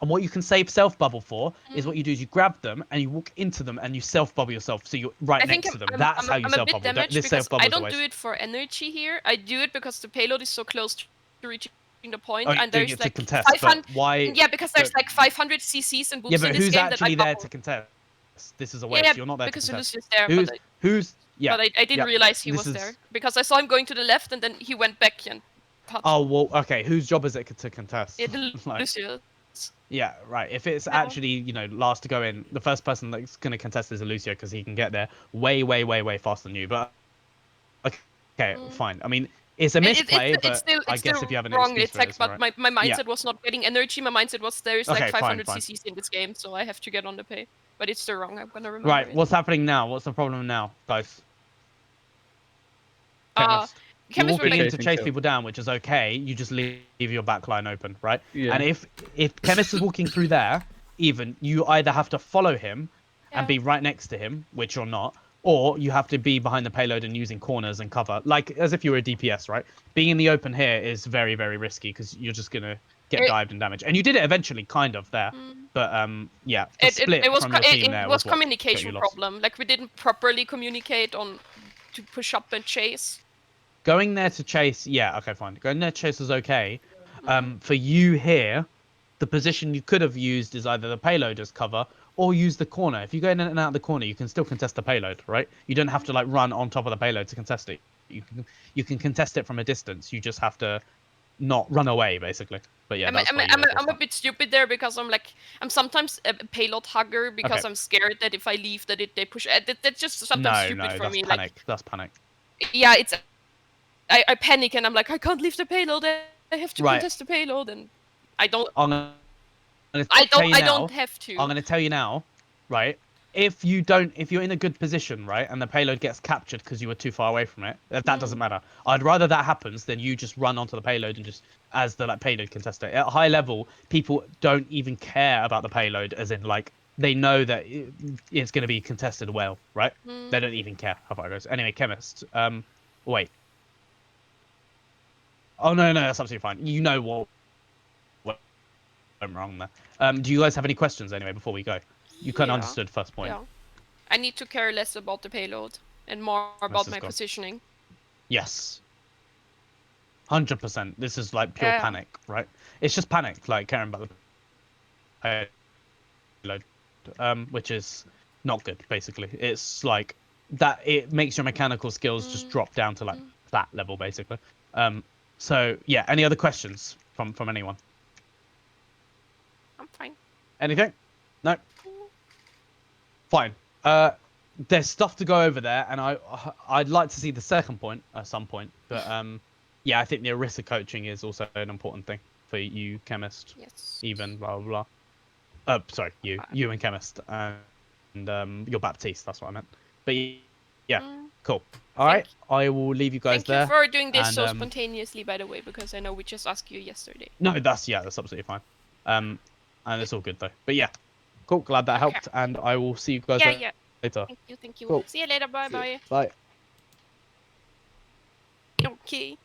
And what you can save self bubble for is what you do is you grab them and you walk into them and you self bubble yourself, so you're right next to them. That's how you self bubble. This self bubble I don't do it for energy here. I do it because the payload is so close to reaching the point, and there's like 500. Why? Yeah, because there's like 500 CCs and boosts in this game. Yeah, but who's actually there to contest? This is a waste. You're not there to contest. Because Lucius is there. Yeah. But I didn't realize he was there because I saw him going to the left and then he went back and Pot. Oh well, okay. Whose job is it to contest? Yeah, the Like, Lucius. yeah, right. If it's Yeah. actually, last to go in, the first person that's going to contest is Lucio because he can get there way, way, way, way faster than you. But okay, fine. I mean, it's a misplay, It's but still, I it's guess still if you have an wrong. excuse It's for it, like, it's but alright. my Yeah. mindset was not getting energy. My mindset was there's like Okay, fine, 500 fine. CCs in this game, so I have to get on the pay. But it's still wrong. I'm gonna remember Right. it. What's happening now? What's the problem now, guys? Uh, Chemist. You're Chemist would walking in like to Chasing chase kill. people down, which is okay. You just leave your back line open, right? Yeah. And if Chemist is walking through there, even you either have to follow him and Yeah. be right next to him, which you're not, or you have to be behind the payload and using corners and cover, like as if you were a DPS, right? Being in the open here is very, very risky because you're just gonna get It- dived and damaged. And you did it eventually, kind of there, Mm. but yeah, the split It was from your team there it was was what got you communication lost. problem. Like we didn't properly communicate on to push up and chase. Going there to chase, yeah, okay, fine. Going there to chase is okay. Mhm. For you here, the position you could have used is either the payload as cover or use the corner. If you go in and out of the corner, you can still contest the payload, right? You don't have to like run on top of the payload to contest it. You can contest it from a distance. You just have to not run away, basically. But yeah, that's why you guys I'm a lost bit stupid there because I'm sometimes a payload hugger because Okay. I'm scared that if I leave that they push. That's just that. sometimes No, stupid no, for that's me. panic. That's panic. Like yeah, it's I panic and I'm like I can't leave the payload. I have to Right. contest the payload and I don't I'm gonna tell you I now. don't have I'm to. gonna tell you now, right? If you're in a good position, right, and the payload gets captured because you were too far away from it, that doesn't matter. I'd rather that happens than you just run onto the payload and just as the like payload contestant. At high level, people don't even care about the payload, as in like they know that it's going to be contested well, right? Mm. They don't even care how far it goes. Anyway, chemist. Wait. Oh no, that's absolutely fine. You know what went wrong there. Do you guys have any questions anyway before we go? You kind of Yeah. understood first point. Yeah. I need to care less about the payload and more about is my gone. positioning. Yes. 100%. This is like pure Yeah. panic, right? It's just panic, like caring about the payload, which is not good. Basically, it's like that. It makes your mechanical skills just drop down to like that level, basically. So yeah. Any other questions from anyone? I'm fine. Anything? No. Fine. There's stuff to go over there, and I'd like to see the second point at some point. But yeah, I think the Orisa coaching is also an important thing for you, chemist. Yes. Even blah blah blah. Sorry, you and chemist, and your Baptiste. That's what I meant. But yeah, cool. All right, I will leave you guys Thank there. you for doing this and, so spontaneously, by the way, because I know we just asked you yesterday. No, that's absolutely fine. And it's all good though. But yeah, cool. Glad that helped, and I will see you guys Yeah. later. Thank you. Cool. See you later. Bye. Bye. Okay.